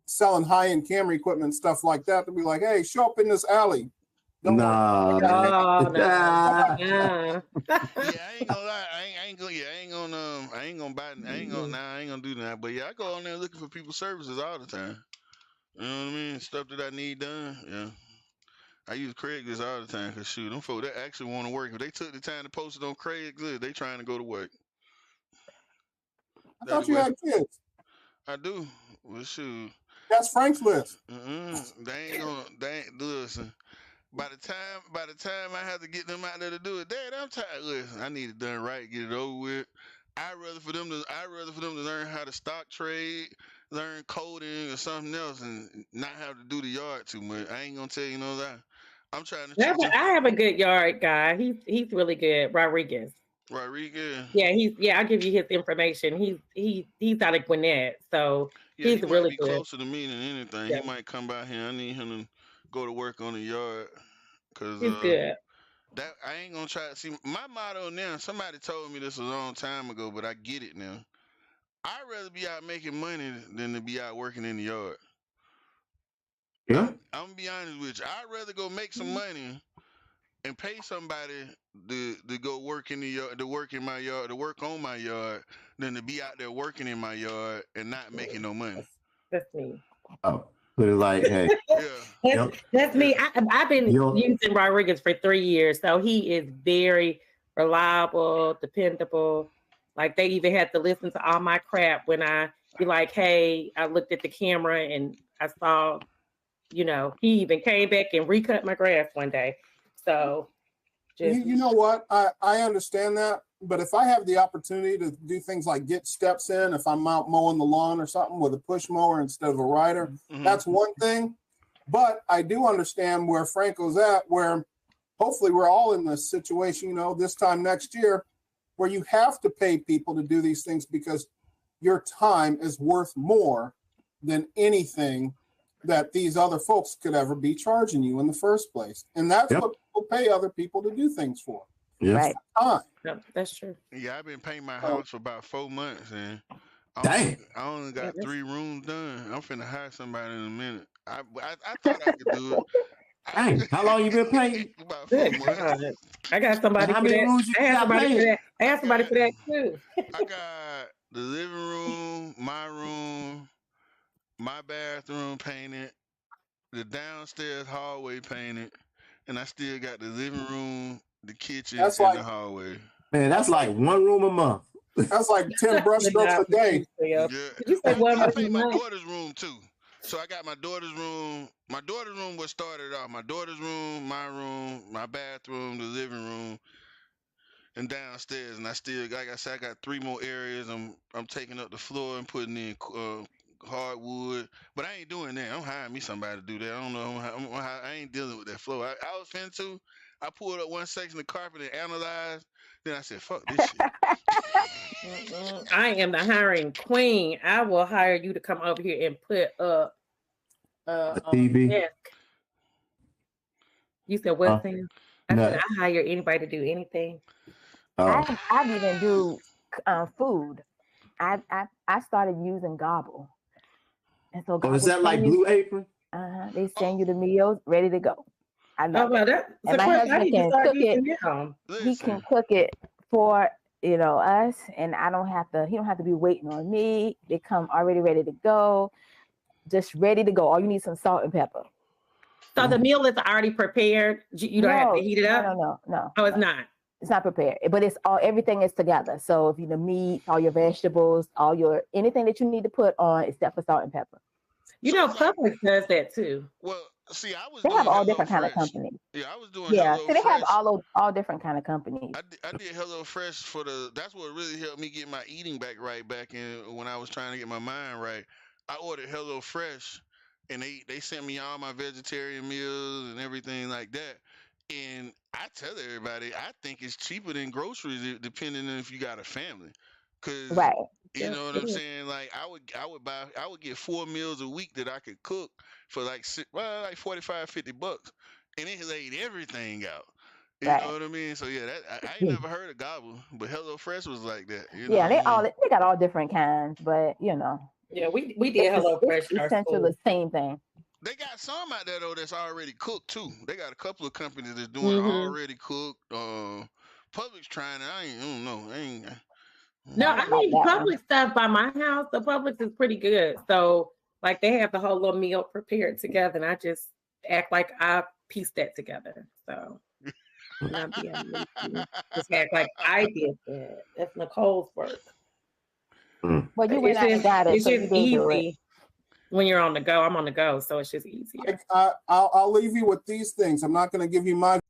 Speaker 3: selling high end camera equipment and stuff like that, to be like, hey, show up in this alley.
Speaker 4: Nah.
Speaker 2: Yeah, I ain't gonna lie. I ain't gonna do that. But yeah, I go on there looking for people's services all the time. You know what I mean? Stuff that I need done. Yeah. I use Craigslist all the time because shoot, them folks that actually want to work. If they took the time to post it on Craigslist, they trying to go to work.
Speaker 3: I thought you had kids.
Speaker 2: I do. Well, shoot.
Speaker 3: That's Frank's list.
Speaker 2: They ain't listen. By the time I have to get them out there to do it, Dad, I'm tired. Listen, I need it done right, get it over with. I'd rather for them to learn how to stock trade, learn coding or something else, and not have to do the yard too much. I ain't gonna tell you no lie. I'm trying to.
Speaker 7: I have a good yard guy. He's really good. Rodriguez. Yeah, I'll give you his information. He's out of Gwinnett, so he's
Speaker 2: he
Speaker 7: really
Speaker 2: might be
Speaker 7: good.
Speaker 2: closer to me than anything. Yeah. He might come by here. I need him to go to work on the yard because
Speaker 7: he's good.
Speaker 2: That I ain't gonna try to see my motto now. Somebody told me this a long time ago, but I get it now. I'd rather be out making money than to be out working in the yard.
Speaker 4: Yeah.
Speaker 2: I'm gonna be honest with you. I'd rather go make some money and pay somebody to go work in the yard, to work in my yard, to work on my yard, than to be out there working in my yard and not making no money.
Speaker 7: That's me.
Speaker 4: Oh, put it like, hey.
Speaker 7: That's me. I've been using Rodriguez for 3 years, so he is very reliable, dependable. Like they even had to listen to all my crap when I be like, hey, I looked at the camera and I saw, he even came back and recut my grass one day. So
Speaker 3: you know what? I understand that. But if I have the opportunity to do things like get steps in, if I'm out mowing the lawn or something with a push mower instead of a rider, that's one thing. But I do understand where Franco's at, where hopefully we're all in this situation, this time next year, where you have to pay people to do these things because your time is worth more than anything that these other folks could ever be charging you in the first place. And that's what people pay other people to do things for.
Speaker 5: Right.
Speaker 7: Yep, that's true.
Speaker 2: Yeah, I've been painting my house for about 4 months, and
Speaker 4: I
Speaker 2: only got 3 rooms done. I'm finna hire somebody in a minute. I thought I could do it.
Speaker 4: Dang, how long you been painting?
Speaker 2: About 4 months.
Speaker 7: I got somebody for that. I have somebody for that too.
Speaker 2: I got the living room, my bathroom painted, the downstairs hallway painted, and I still got the living room, the kitchen, and the hallway.
Speaker 4: Man, that's like 1 room a month.
Speaker 3: That's like 10 brush strokes a day.
Speaker 2: Yeah. I paint my daughter's room too. So I got my daughter's room. My daughter's room was started off. My daughter's room, my bathroom, the living room, and downstairs. And I still, like I said, I got 3 more areas. I'm taking up the floor and putting in hardwood. But I ain't doing that. I'm hiring me somebody to do that. I don't know. I ain't dealing with that floor. I was finna to. I pulled up one section of carpet and analyzed. Then I said, fuck this shit.
Speaker 7: I am the hiring queen. I will hire you to come over here and put up
Speaker 4: a TV.
Speaker 7: Desk. You said what thing? I said I hire anybody to do anything.
Speaker 5: I even do food. I started using Gobble. And so
Speaker 4: is that like Blue Apron?
Speaker 5: They send you the meals ready to go. I love
Speaker 7: that.
Speaker 5: And my husband can cook it. He can cook it for us, and I don't have to. He don't have to be waiting on me. They come already ready to go, just ready to go. All you need is some salt and pepper.
Speaker 7: So the meal is already prepared. You don't have to heat it up.
Speaker 5: No.
Speaker 7: Oh, it's not.
Speaker 5: It's not prepared, but it's everything is together. So if the meat, all your vegetables, anything that you need to put on, except for salt and pepper.
Speaker 7: Publix does that too.
Speaker 2: Well, see,
Speaker 5: they have all different kind of companies.
Speaker 2: Yeah, I was doing.
Speaker 5: So they have all different kind of companies.
Speaker 2: I did HelloFresh that's what really helped me get my eating back in when I was trying to get my mind right. I ordered Hello Fresh, and they sent me all my vegetarian meals and everything like that. And I tell everybody, I think it's cheaper than groceries, depending on if you got a family, because
Speaker 5: Right.
Speaker 2: you know what I'm saying. Like I would get 4 meals a week that I could cook for like like 45, $50, and it laid everything out. You know
Speaker 5: Right.
Speaker 2: what I mean? So yeah, I ain't never heard of Gobble, but Hello Fresh was like that. You know
Speaker 5: Yeah,
Speaker 2: what I mean?
Speaker 5: they got all different kinds, but
Speaker 7: Yeah, we did Hello Fresh.
Speaker 5: It's essentially the same thing.
Speaker 2: They got some out there though that's already cooked too. They got a couple of companies that's doing already cooked. Publix trying it. I don't know.
Speaker 7: No, I mean Publix stuff by my house. The Publix is pretty good. So like they have the whole little meal prepared together, and I just act like I pieced that together. So just act like I did that. That's Nicole's work.
Speaker 5: Well, you went out and got it.
Speaker 7: It's just easy when you're on the go. I'm on the go, so it's just easier.
Speaker 3: I'll leave you with these things. I'm not going to give you my.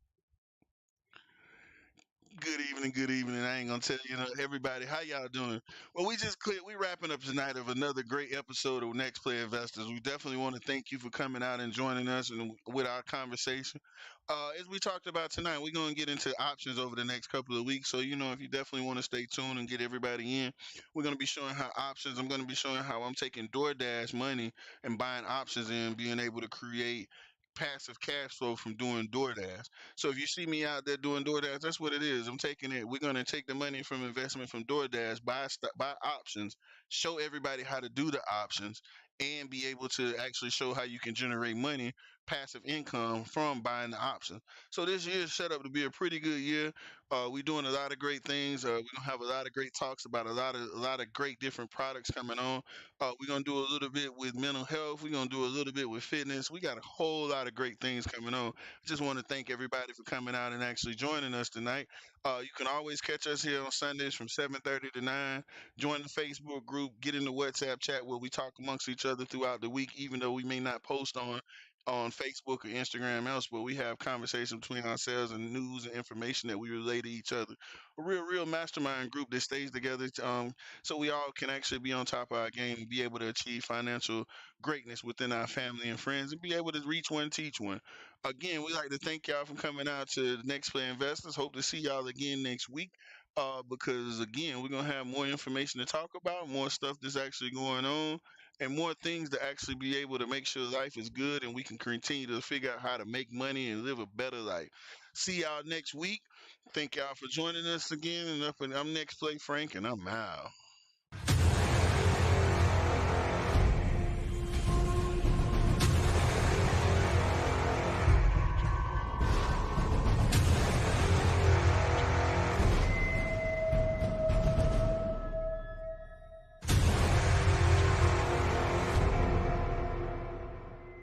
Speaker 2: Good evening. I ain't gonna tell everybody how y'all doing. Well, we wrapping up tonight of another great episode of Next Play Investors. We definitely want to thank you for coming out and joining us and with our conversation. As we talked about tonight, we're gonna get into options over the next couple of weeks. So if you definitely want to stay tuned and get everybody in, we're gonna be showing how options. I'm gonna be showing how I'm taking DoorDash money and buying options and being able to create passive cash flow from doing DoorDash. So if you see me out there doing DoorDash, that's what it is. I'm taking it. We're gonna take the money from investment from DoorDash, buy options, show everybody how to do the options, and be able to actually show how you can generate money, passive income from buying the options. So this year is set up to be a pretty good year. We're doing a lot of great things. We're gonna have a lot of great talks about a lot of great different products coming on. We're gonna do a little bit with mental health. We're gonna do a little bit with fitness. We got a whole lot of great things coming on. Just want to thank everybody for coming out and actually joining us tonight. You can always catch us here on Sundays from 7:30 to 9. Join the Facebook group. Get in the WhatsApp chat where we talk amongst each other throughout the week, even though we may not post on Facebook or Instagram else, but we have conversation between ourselves and news and information that we relay to each other. A real mastermind group that stays together, so we all can actually be on top of our game and be able to achieve financial greatness within our family and friends and be able to reach one, teach one. Again, we like to thank y'all for coming out to the Next Play Investors. Hope to see y'all again next week. Because again, we're gonna have more information to talk about, more stuff that's actually going on, and more things to actually be able to make sure life is good and we can continue to figure out how to make money and live a better life. See y'all next week. Thank y'all for joining us again. And I'm Next Play Frank, and I'm out.